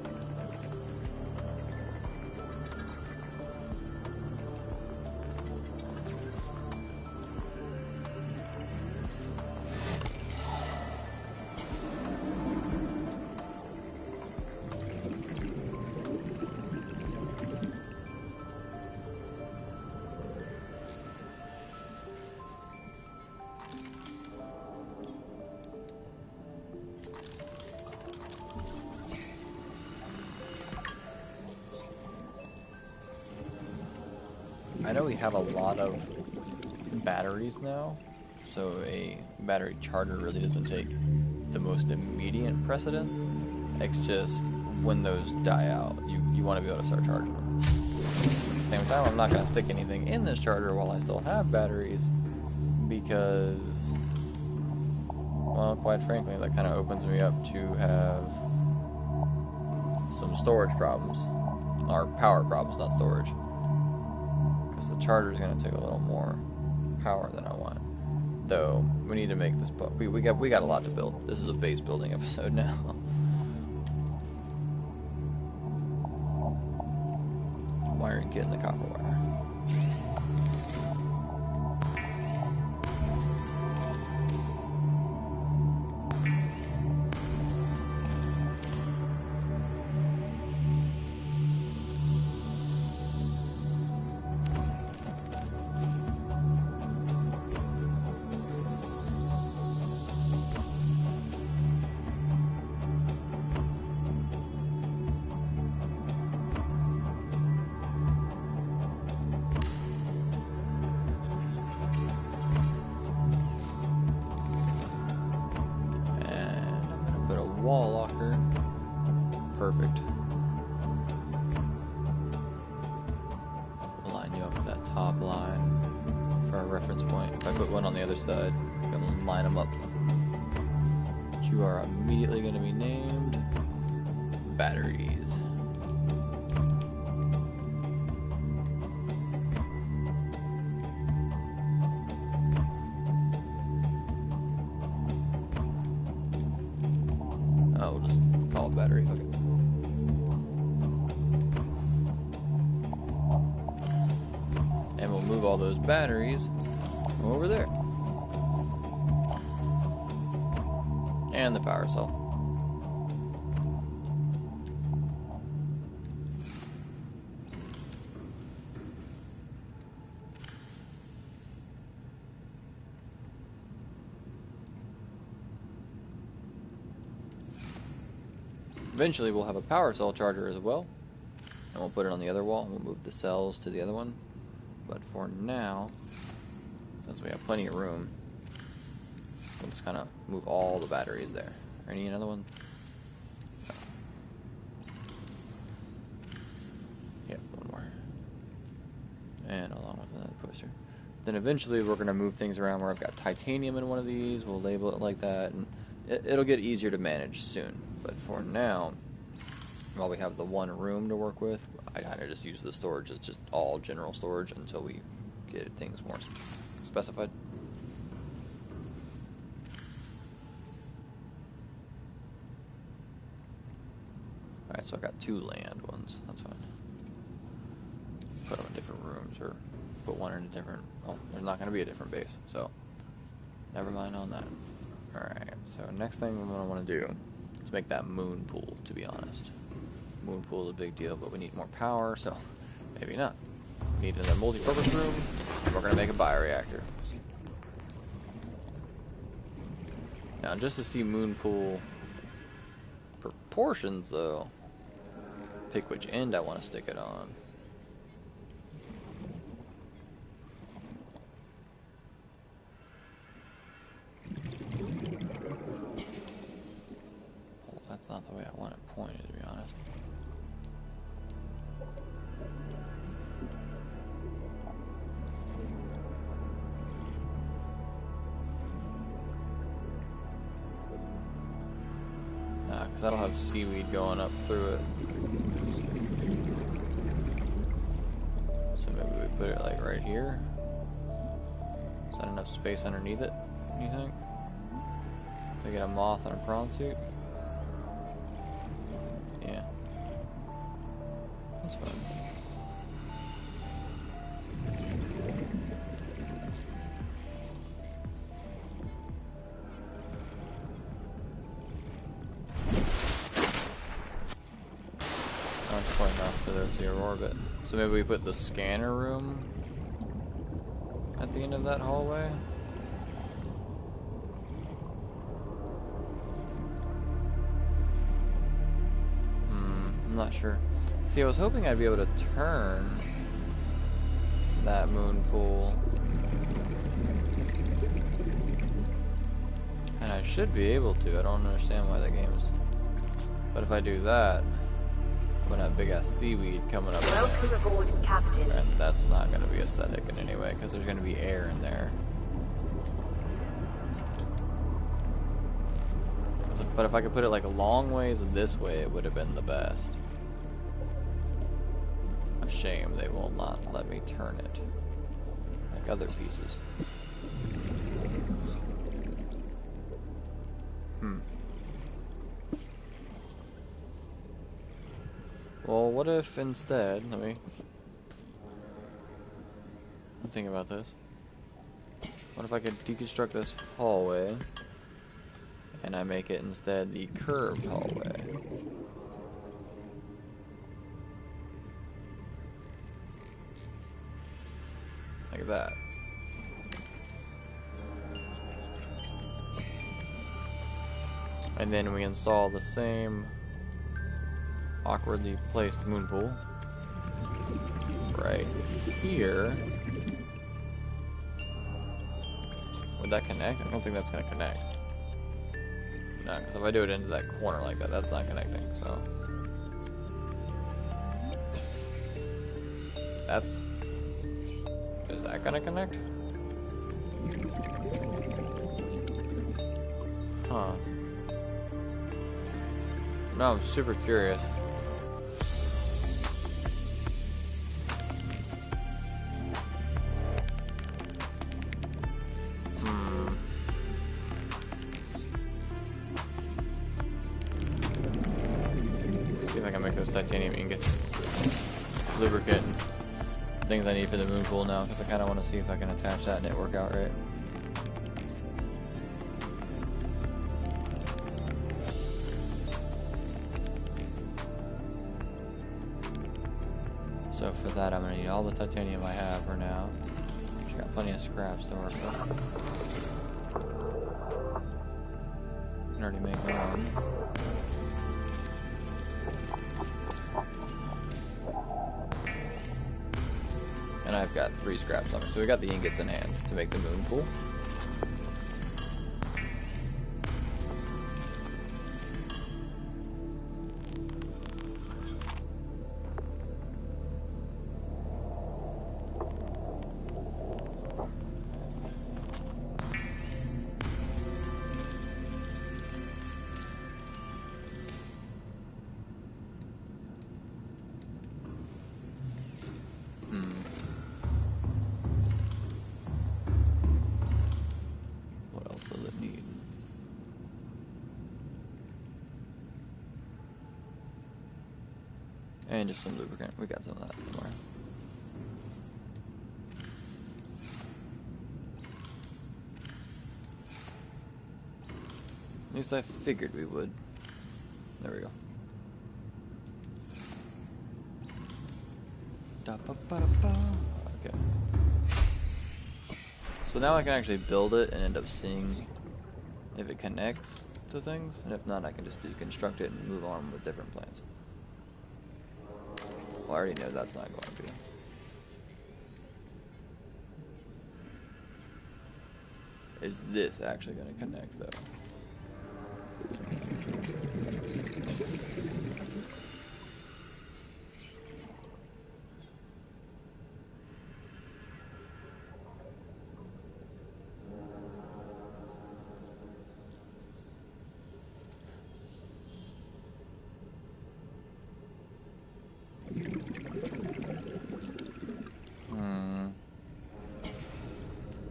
I know we have a lot of batteries now, so a battery charger really doesn't take the most immediate precedence. It's just when those die out, you want to be able to start charging them. At the same time, I'm not going to stick anything in this charger while I still have batteries, because, well, quite frankly, that kind of opens me up to have some storage problems, or power problems, not storage. The charger is going to take a little more power than I want. Though we need to make this. We got a lot to build. This is a base building episode now. Wiring kit and the copper wire. perfect. We'll line you up with that top line for a reference point. If I put one on the other side, I'm gonna line them up. But you are immediately going to be named batteries. Oh, we'll just call it battery. Okay. And we'll move all those batteries over there. And the power cell. Eventually we'll have a power cell charger as well. And we'll put it on the other wall and we'll move the cells to the other one. But for now, since we have plenty of room, we'll just kind of move all the batteries there. Any another one? No. Yep, one more. And along with another poster. Then eventually we're going to move things around where I've got titanium in one of these. We'll label it like that. And it'll get easier to manage soon. But for now, while we have the one room to work with, I kind of just use the storage as just all general storage until we get things more specified. Alright, so I got 2 land ones. That's fine. Put them in different rooms, or put one in a different... Well, there's not going to be a different base, so never mind on that. Alright, so next thing I'm going to want to do is make that moon pool, to be honest. Moon pool is a big deal, but we need more power, so maybe not. We need another multi-purpose room, and we're going to make a bioreactor. Now, just to see moon pool proportions, though, pick which end I want to stick it on. Well, that's not the way I want it pointed, to be honest. Because that'll have seaweed going up through it. So maybe we put it like right here. Is that enough space underneath it, you think? To get a moth and a prawn suit? Yeah. That's fine. Enough to the Aurora bit. So maybe we put the scanner room at the end of that hallway. I'm not sure. See, I was hoping I'd be able to turn that moon pool. And I should be able to. I don't understand why the game's... But if I do that, I'm gonna have big ass seaweed coming up. Welcome aboard, Captain. And that's not gonna be aesthetic in any way, because there's gonna be air in there. But if I could put it like a long ways this way, it would have been the best. A shame they will not let me turn it like other pieces. Well, what if instead, I'm thinking about this. What if I could deconstruct this hallway and I make it instead the curved hallway? Like that. And then we install the same awkwardly placed moon pool right here. Would that connect? I don't think that's gonna connect. No, because if I do it into that corner like that, that's not connecting, so That's... Is that gonna connect? Huh. No, I'm super curious. See if I can make those titanium ingots. Lubricant. Things I need for the moon pool now, because I kind of want to see if I can attach that and it work out right. So for that, I'm going to need all the titanium I have for now. Just got plenty of scraps to work with. Can already make one. And I've got 3 scraps on me, so we got the ingots in hand to make the moon pool. What else does it need? And just some lubricant. We got some of that somewhere. At least I figured we would. There we go. Okay. So now I can actually build it and end up seeing if it connects to things, and if not, I can just deconstruct it and move on with different plans. Well, I already know that's not going to be. Is this actually going to connect, though?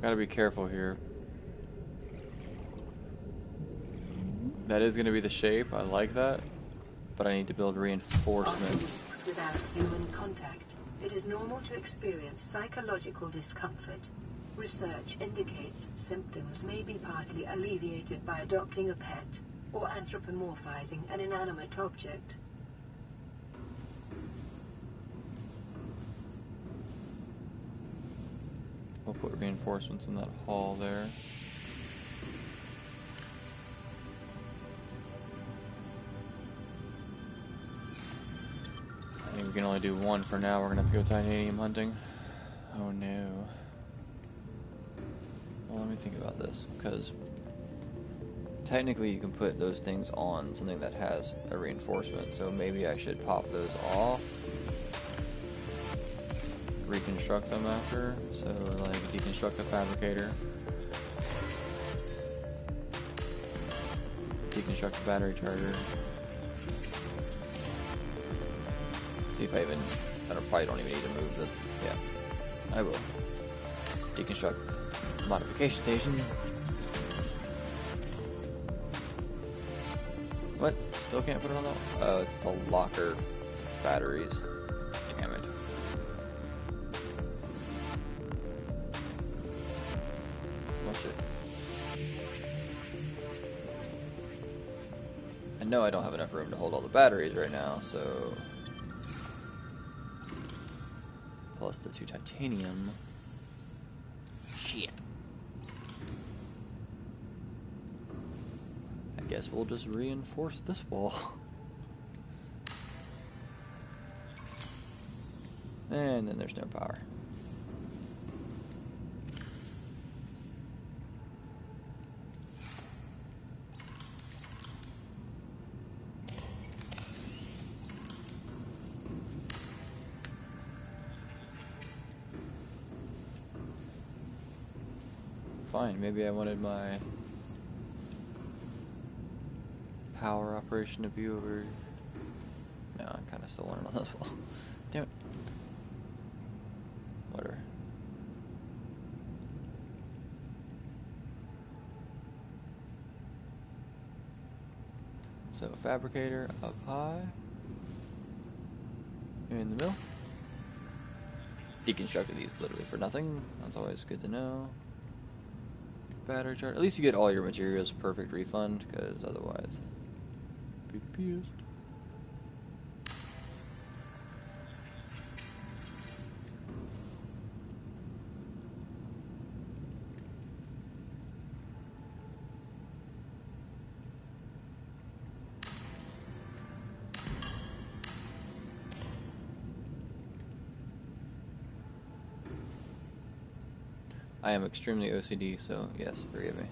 Gotta be careful here. That is gonna be the shape. I like that. But I need to build reinforcements. Without human contact, it is normal to experience psychological discomfort. Research indicates symptoms may be partly alleviated by adopting a pet or anthropomorphizing an inanimate object. We'll put reinforcements in that hall there. I think we can only do one for now. We're gonna have to go titanium hunting. Oh no. Well, let me think about this, because technically you can put those things on something that has a reinforcement, so maybe I should pop those off. Reconstruct them after, so like deconstruct the fabricator, deconstruct the battery charger, see if I probably don't even need to move the, yeah, I will, deconstruct the modification station. What, still can't put it on that? Oh, it's the locker batteries, damn it. I know I don't have enough room to hold all the batteries right now, so... Plus the 2 titanium. Shit. I guess we'll just reinforce this wall. And then there's no power. fine. Maybe I wanted my power operation to be over. No, I kind of still want it on this wall. Damn it. Whatever. So, fabricator up high. In the middle. Deconstructed these literally for nothing. That's always good to know. Battery chart. At least you get all your materials perfect refund, because otherwise, be pissed. I am extremely OCD, so yes, forgive me.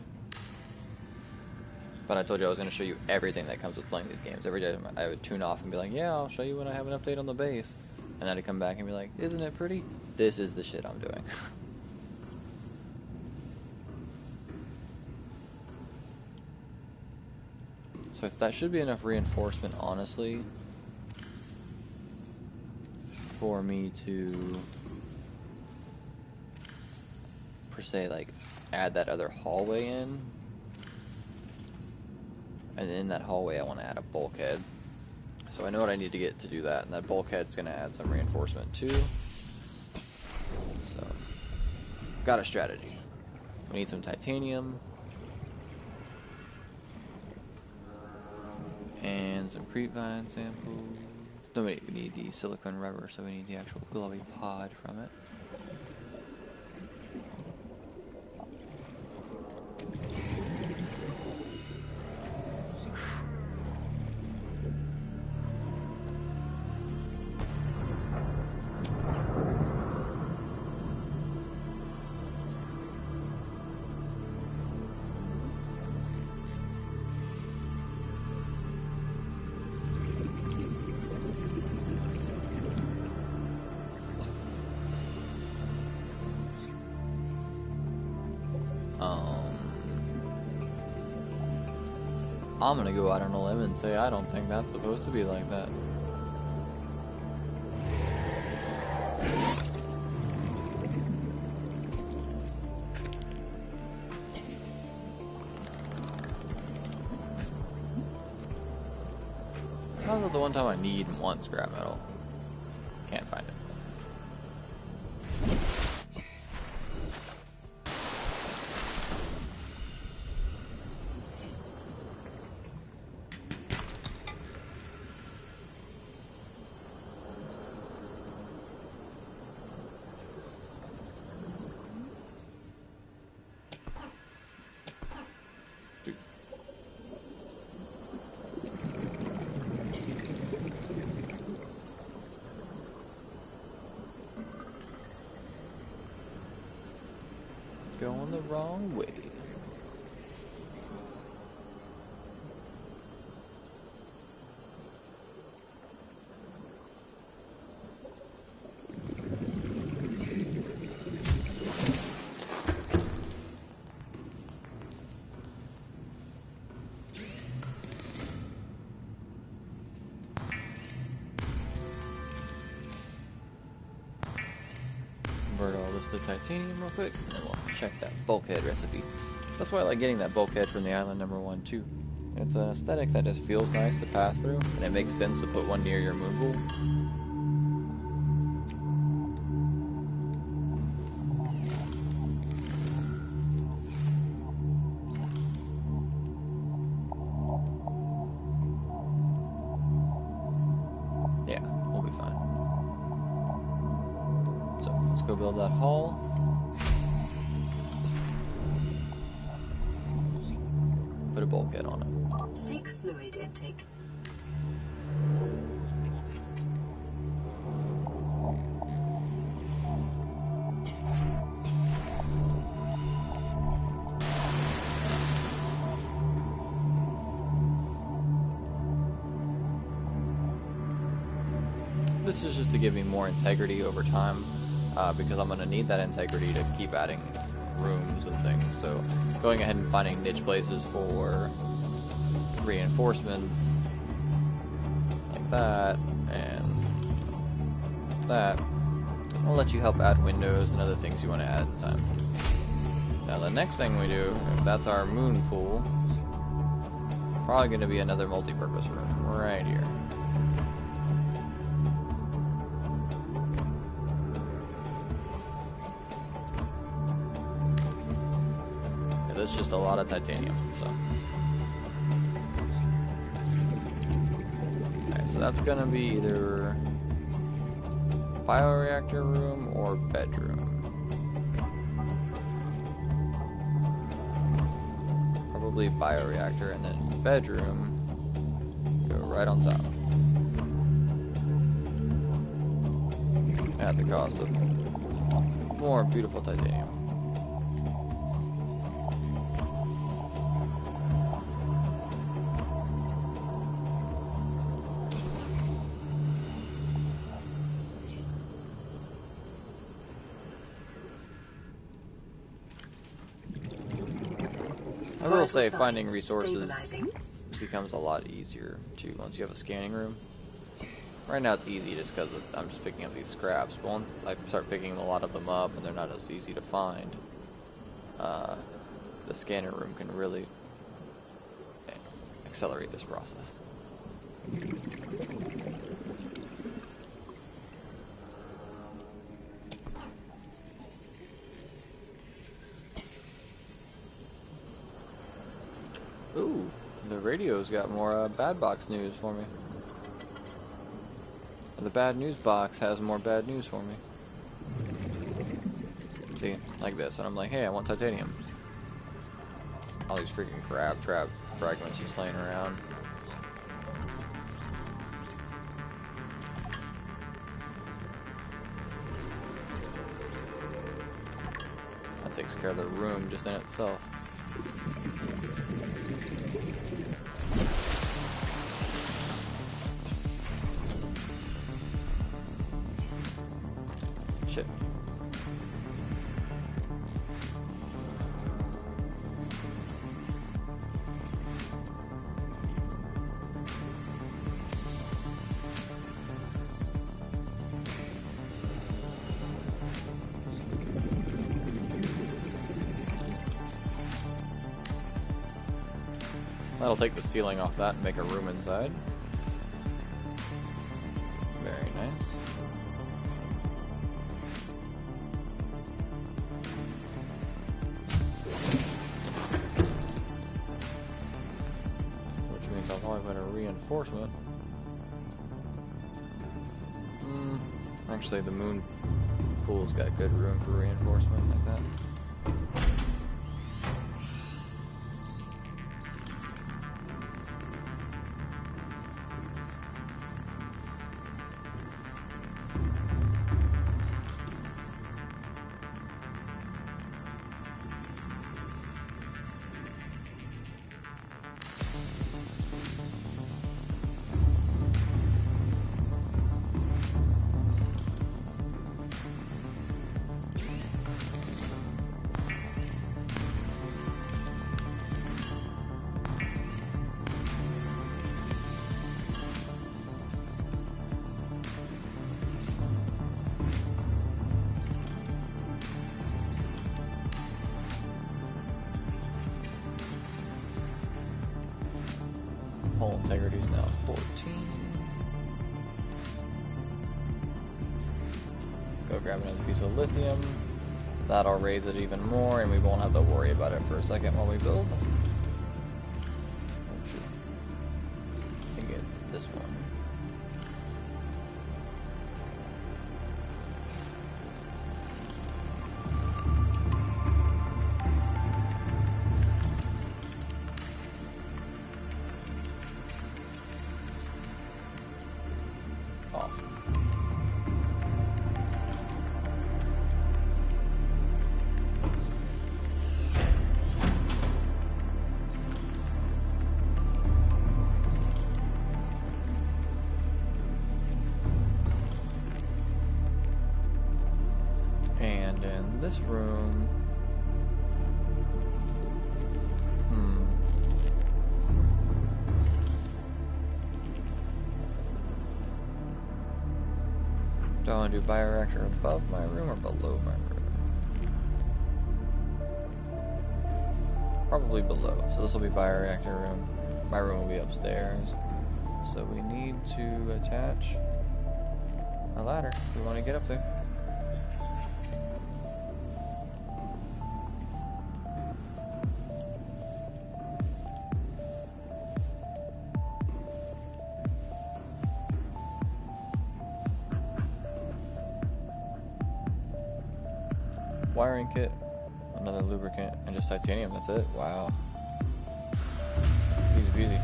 But I told you I was going to show you everything that comes with playing these games. Every day I would tune off and be like, yeah, I'll show you when I have an update on the base. And then I'd come back and be like, isn't it pretty? This is the shit I'm doing. So that should be enough reinforcement, honestly, for me to, per se, like, add that other hallway in. And in that hallway I want to add a bulkhead. So I know what I need to get to do that, and that bulkhead's going to add some reinforcement too. So, got a strategy. We need some titanium. And some creepvine samples. No, wait, we need the silicone rubber, so we need the actual glowy pod from it. I'm gonna go out on a limb and say I don't think that's supposed to be like that. How's it the one time I need and want scrap metal? Can't find it. Going the wrong way. Convert all this to titanium real quick, and then we'll check that bulkhead recipe. That's why I like getting that bulkhead from the island number 1 too. It's an aesthetic that just feels nice to pass through, and it makes sense to put one near your moon pool. Yeah, we'll be fine. So let's go build that hull. Put a bulkhead on it. Seek fluid intake. This is just to give me more integrity over time, because I'm going to need that integrity to keep adding rooms and things. So going ahead and finding niche places for reinforcements like that and that will let you help add windows and other things you want to add in time. Now the next thing we do, if that's our moon pool, probably going to be another multi-purpose room right here. Yeah, this is just a lot of titanium, so. Alright, so that's going to be either bioreactor room or bedroom. Probably bioreactor, and then bedroom go right on top at the cost of more beautiful titanium. I will say finding resources becomes a lot easier too once you have a scanning room. Right now it's easy just because I'm just picking up these scraps, but once I start picking a lot of them up and they're not as easy to find, the scanner room can really accelerate this process. Ooh, the radio's got more bad box news for me. The bad news box has more bad news for me. See, like this, and I'm like, hey, I want titanium. All these freaking crab trap fragments just laying around. That takes care of the room just in itself. Shit. That'll take the ceiling off that and make a room inside. Very nice. Which means I'll probably put a reinforcement. Actually, the moon pool's got good room for reinforcement like that. Hull integrity is now 14. Go grab another piece of lithium. That'll raise it even more, and we won't have to worry about it for a second while we build. I think it's this one. And in this room, Do I want to do bioreactor above my room or below my room? Probably below. So this will be bioreactor room. My room will be upstairs. So we need to attach a ladder if we want to get up there. Wiring kit, another lubricant, and just titanium. That's it. Wow. Easy peasy.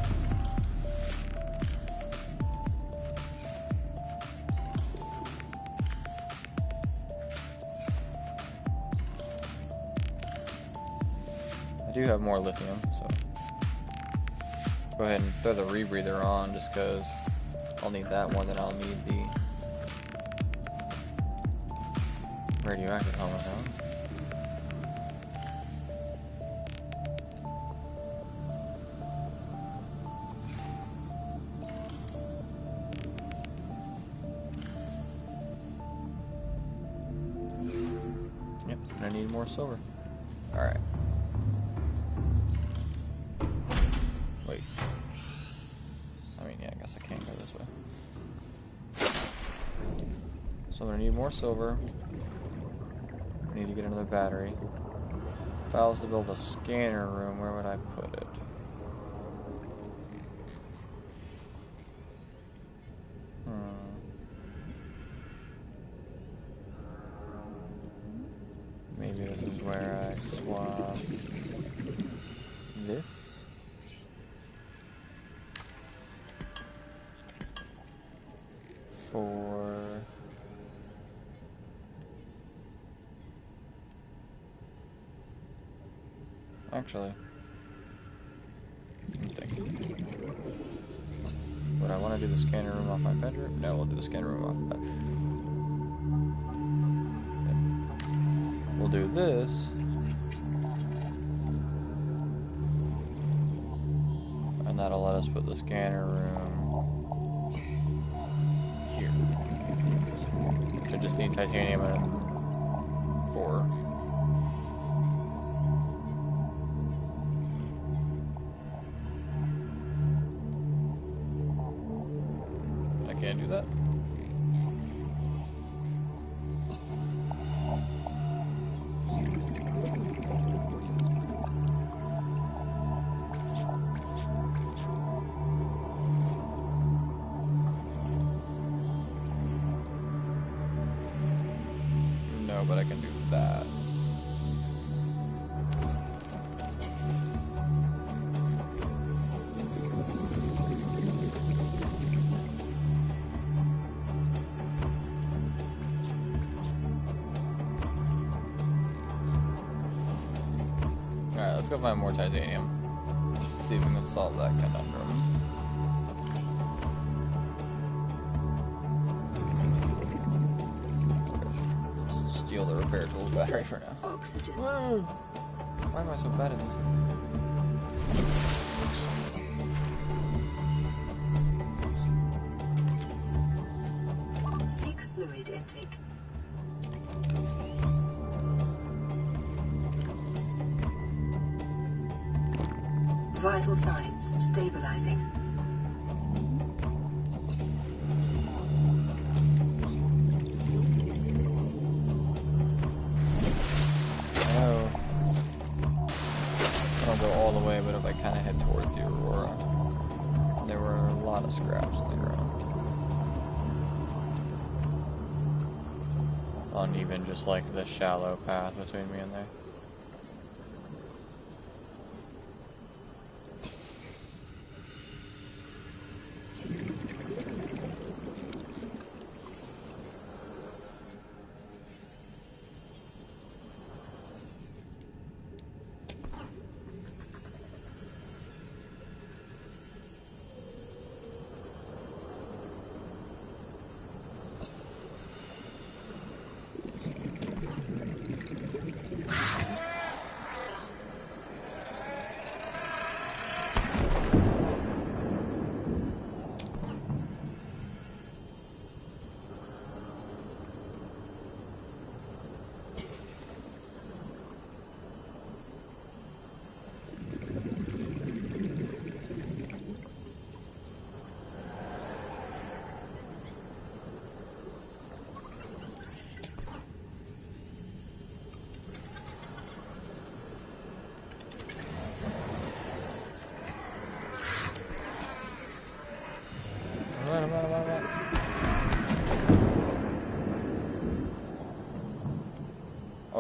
I do have more lithium, so go ahead and throw the rebreather on just because I'll need that more than I'll need the radioactive helmet now. Yep, and I need more silver. Alright. Wait. I mean, yeah, I guess I can't go this way. So I'm gonna need more silver. I need to get another battery. If I was to build a scanner room, where would I put it? Maybe this is where I swap this. For actually, I'm thinking. Would I want to do the scanner room off my bedroom? No, we'll do the scanner room off my bed. We'll do this. And that'll let us put the scanner room here. Which I just need titanium for. I can't do that. No, but I can do that. Alright, let's go find more titanium. See if we can solve that conundrum. Steal the repair tool battery for now. Oxygen. Why am I so bad at this? Seek fluid intake. Vital signs stabilizing. Oh. I don't go all the way, but if I kind of head towards the Aurora, there were a lot of scraps on the ground. Uneven, just like the shallow path between me and there.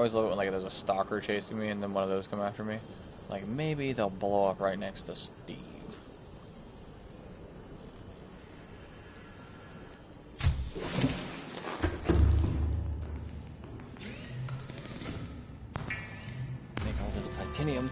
always love it when like there's a stalker chasing me and then one of those come after me. Like maybe they'll blow up right next to Steve. Make all this titanium.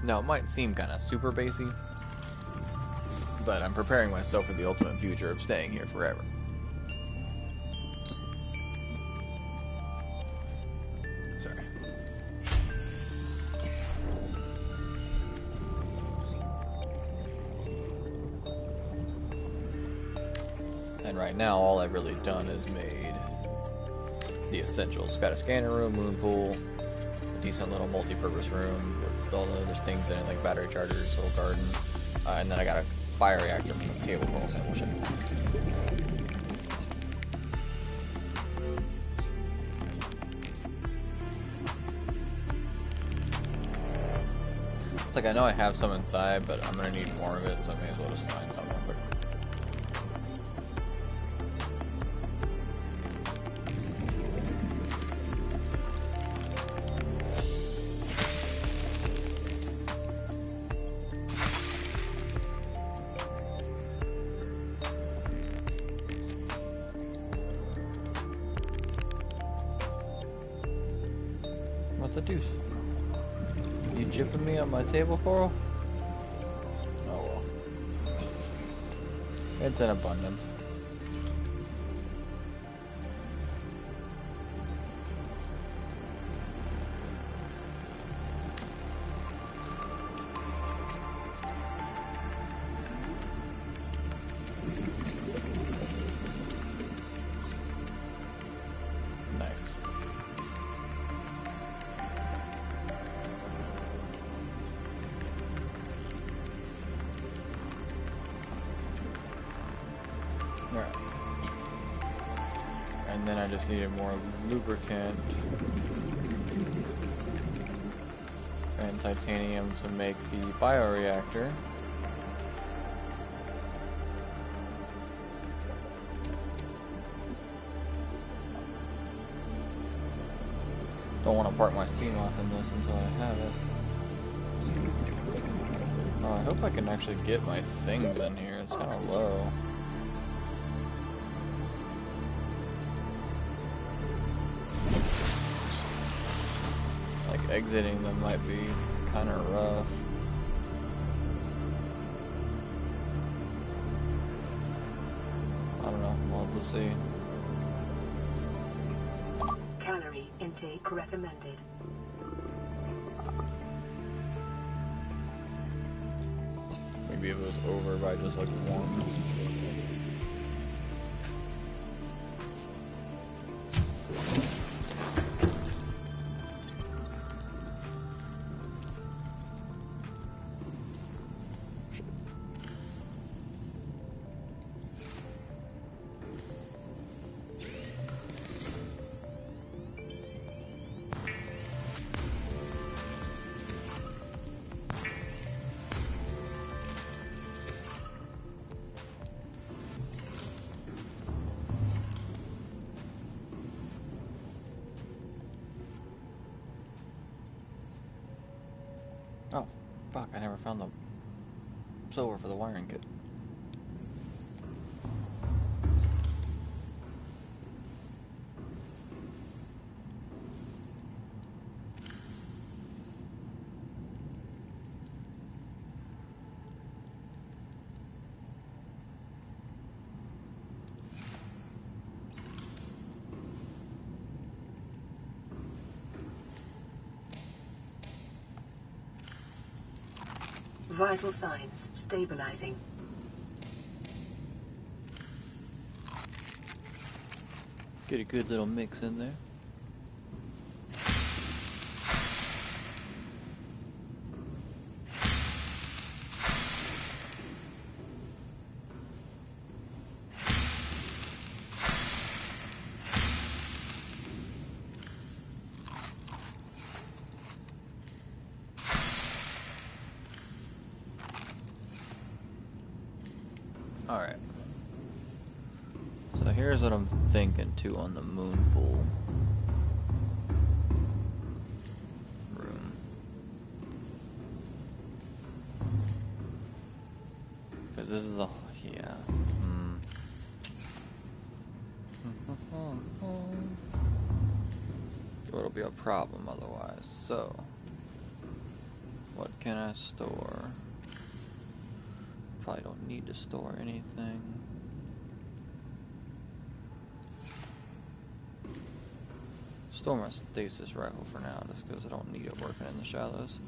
Now, it might seem kind of super basic, but I'm preparing myself for the ultimate future of staying here forever. Sorry. And right now, all I've really done is made the essentials. Got a scanner room, moon pool, a decent little multi-purpose room with all the other things in it, like battery chargers, little garden, and then I got a bioreactor from the table coral sample ship. It's like I know I have some inside, but I'm gonna need more of it, so I may as well just find some real quick. What the deuce? You jipping me on my table coral? Oh well. It's in abundance. Nice. Alright. And then I just needed more lubricant and titanium to make the bioreactor. Don't want to park my Seamoth in this until I have it. Oh, I hope I can actually get my things in here. It's kind of low. Like exiting them might be kind of rough. I don't know. We'll have to see. Calorie intake recommended. Maybe it was over by just like one. Oh, fuck, I never found the silver for the wiring kit. Vital signs stabilizing. Get a good little mix in there. Alright. So here's what I'm thinking too on the moon pool room. Because this is a... yeah. It'll be a problem otherwise. So, what can I store? Probably don't need to store anything. Store my stasis rifle for now, just because I don't need it working in the shallows.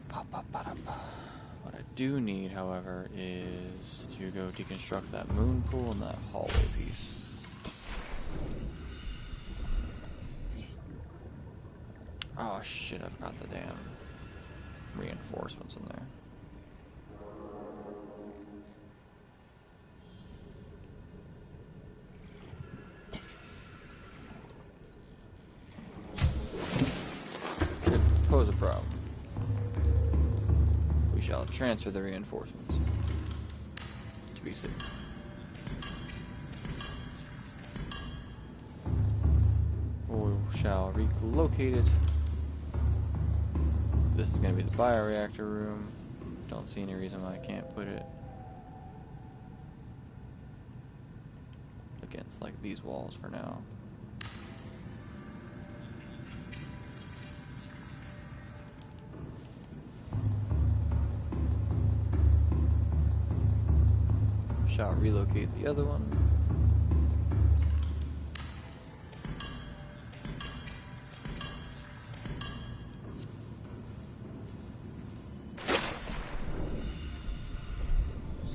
What I do need, however, is to go deconstruct that moon pool and that hallway piece. Oh shit, I've got the damn reinforcements in there. Could pose a problem. We shall transfer the reinforcements to be safe. We shall relocate it. This is going to be the bioreactor room. Don't see any reason why I can't put it against like these walls for now. Shall relocate the other one.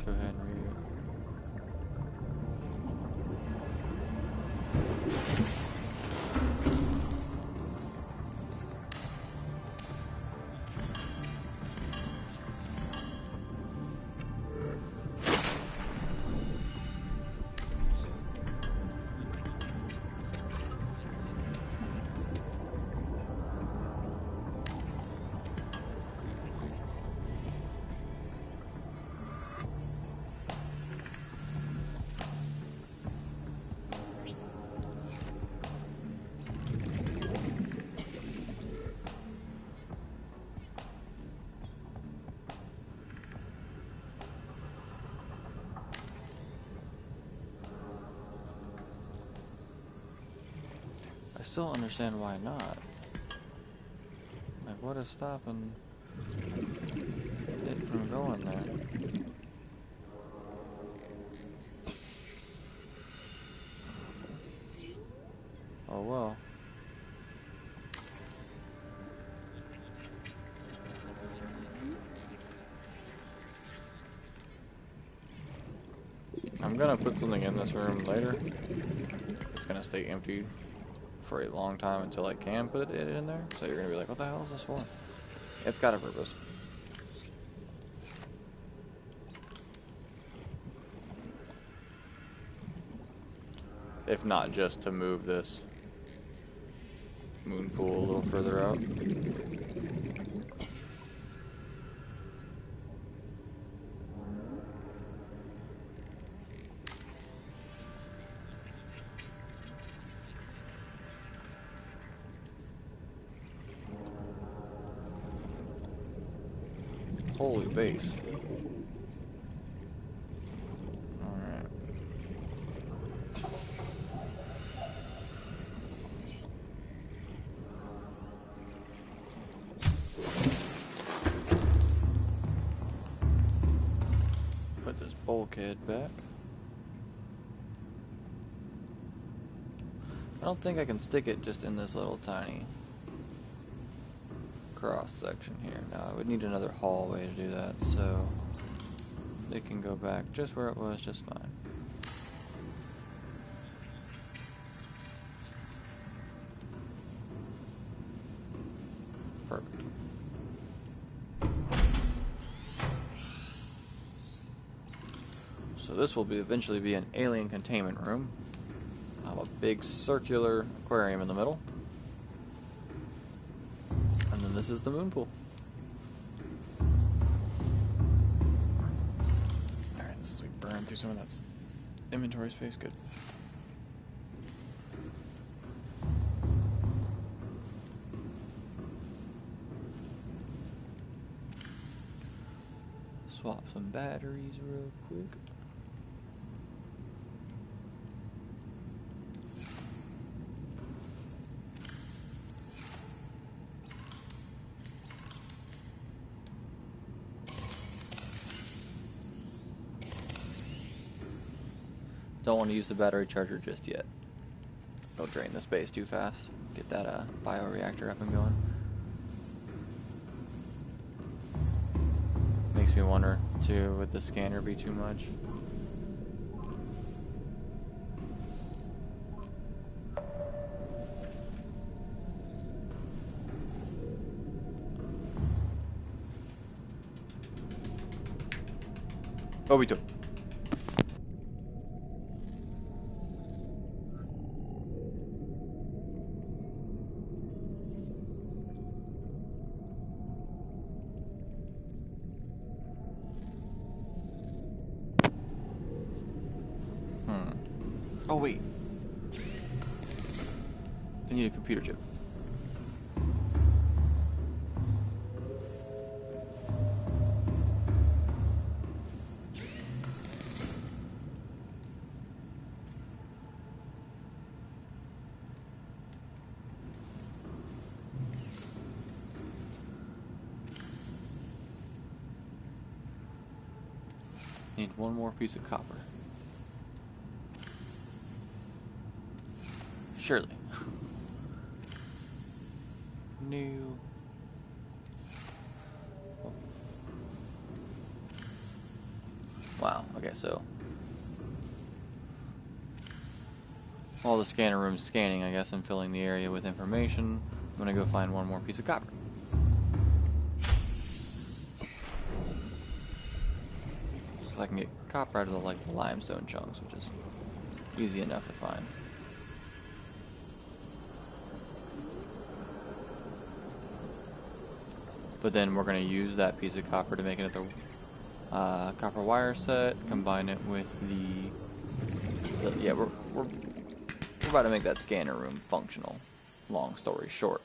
Go ahead and I still don't understand why not. Like, what is stopping it from going there? Oh well. I'm gonna put something in this room later. It's gonna stay empty for a long time until I can put it in there. So you're gonna be like, what the hell is this for? It's got a purpose. If not just to move this moon pool a little further out. Holy base. Alright. Put this bulkhead back. I don't think I can stick it just in this little tiny cross section here. Now I would need another hallway to do that, so it can go back just where it was just fine. Perfect. So this will be eventually be an alien containment room. I'll have a big circular aquarium in the middle. And then this is the moon pool. through some of that inventory space. Good. Swap some batteries real quick. Don't want to use the battery charger just yet. It'll drain the space too fast. Get that bioreactor up and going. Makes me wonder too, would the scanner be too much? Oh, we took. Oh, wait. I need a computer chip. Need one more piece of copper. Surely. New. Oh. Wow, okay, so while the scanner room's scanning, I guess I'm filling the area with information. I'm gonna go find one more piece of copper. I can get copper out of the limestone chunks, which is easy enough to find. But then we're going to use that piece of copper to make another copper wire set, combine it with the yeah, we're about to make that scanner room functional. Long story short.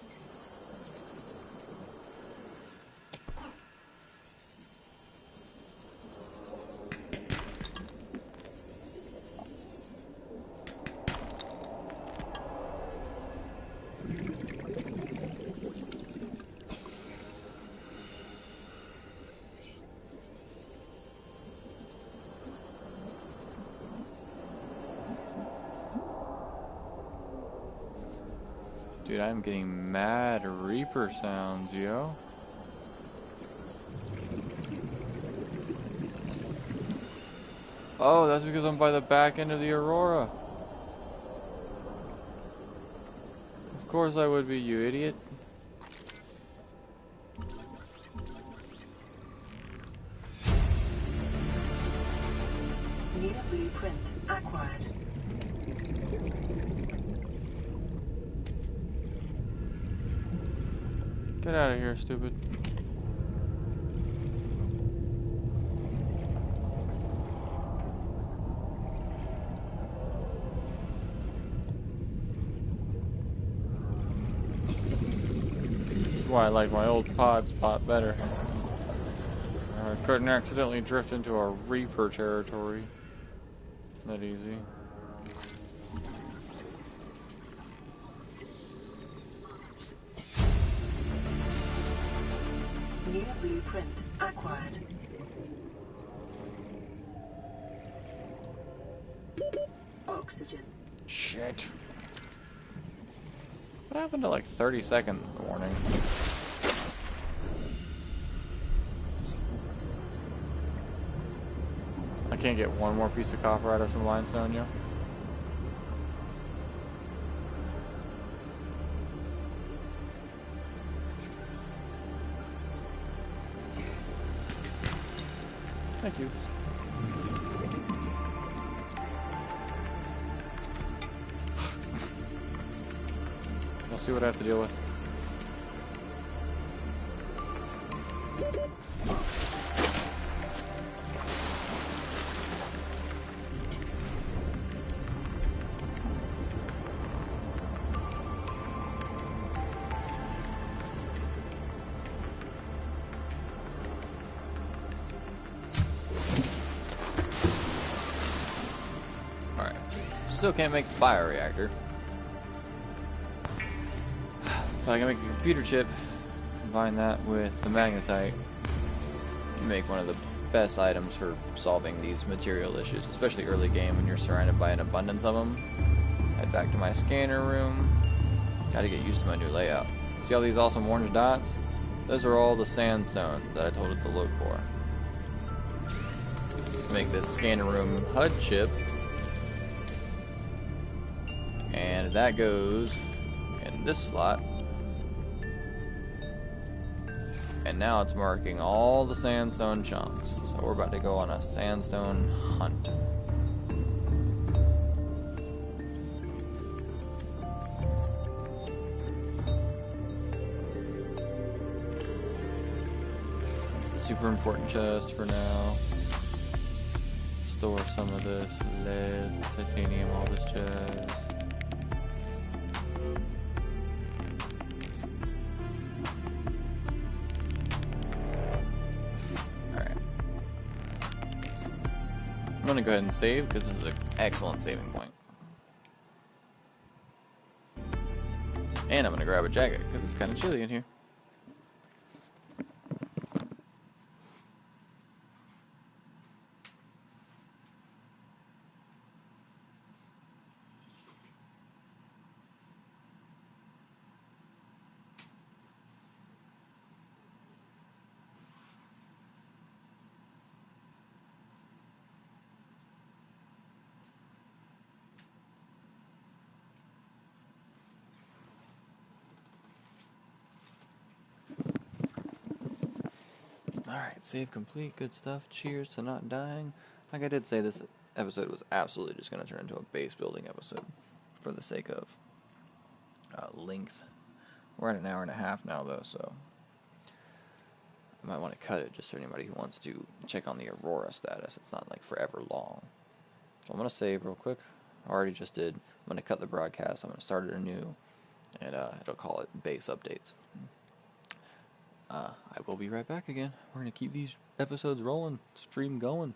Dude, I'm getting mad Reaper sounds, yo. Oh, that's because I'm by the back end of the Aurora. Of course I would be, you idiot. New blueprint acquired. Get out of here, stupid. That's why I like my old pod spot better. I couldn't accidentally drift into a Reaper territory. That easy. New blueprint acquired. Oxygen. Shit. What happened to like 30-second warning? I can't get one more piece of copper out of some limestone, yo. Thank you. We'll see what I have to deal with. still can't make the bioreactor. But I can make a computer chip, combine that with the magnetite, and make one of the best items for solving these material issues, especially early game when you're surrounded by an abundance of them. Head back to my scanner room. Gotta get used to my new layout. See all these awesome orange dots? Those are all the sandstone that I told it to look for. Make this scanner room HUD chip. And that goes in this slot. And now it's marking all the sandstone chunks. So we're about to go on a sandstone hunt. That's the super important chest for now. Store some of this lead, titanium, all this jazz. I'm going to go ahead and save because this is an excellent saving point. And I'm going to grab a jacket because it's kind of chilly in here. Alright, save complete, good stuff. Cheers to not dying. Like I did say, this episode was absolutely just going to turn into a base building episode for the sake of length. We're at an hour and a half now, though, so I might want to cut it just for anybody who wants to check on the Aurora status. It's not like forever long. So I'm going to save real quick. I already just did. I'm going to cut the broadcast. I'm going to start it anew, and it'll call it base updates. I will be right back again. We're going to keep these episodes rolling, stream going.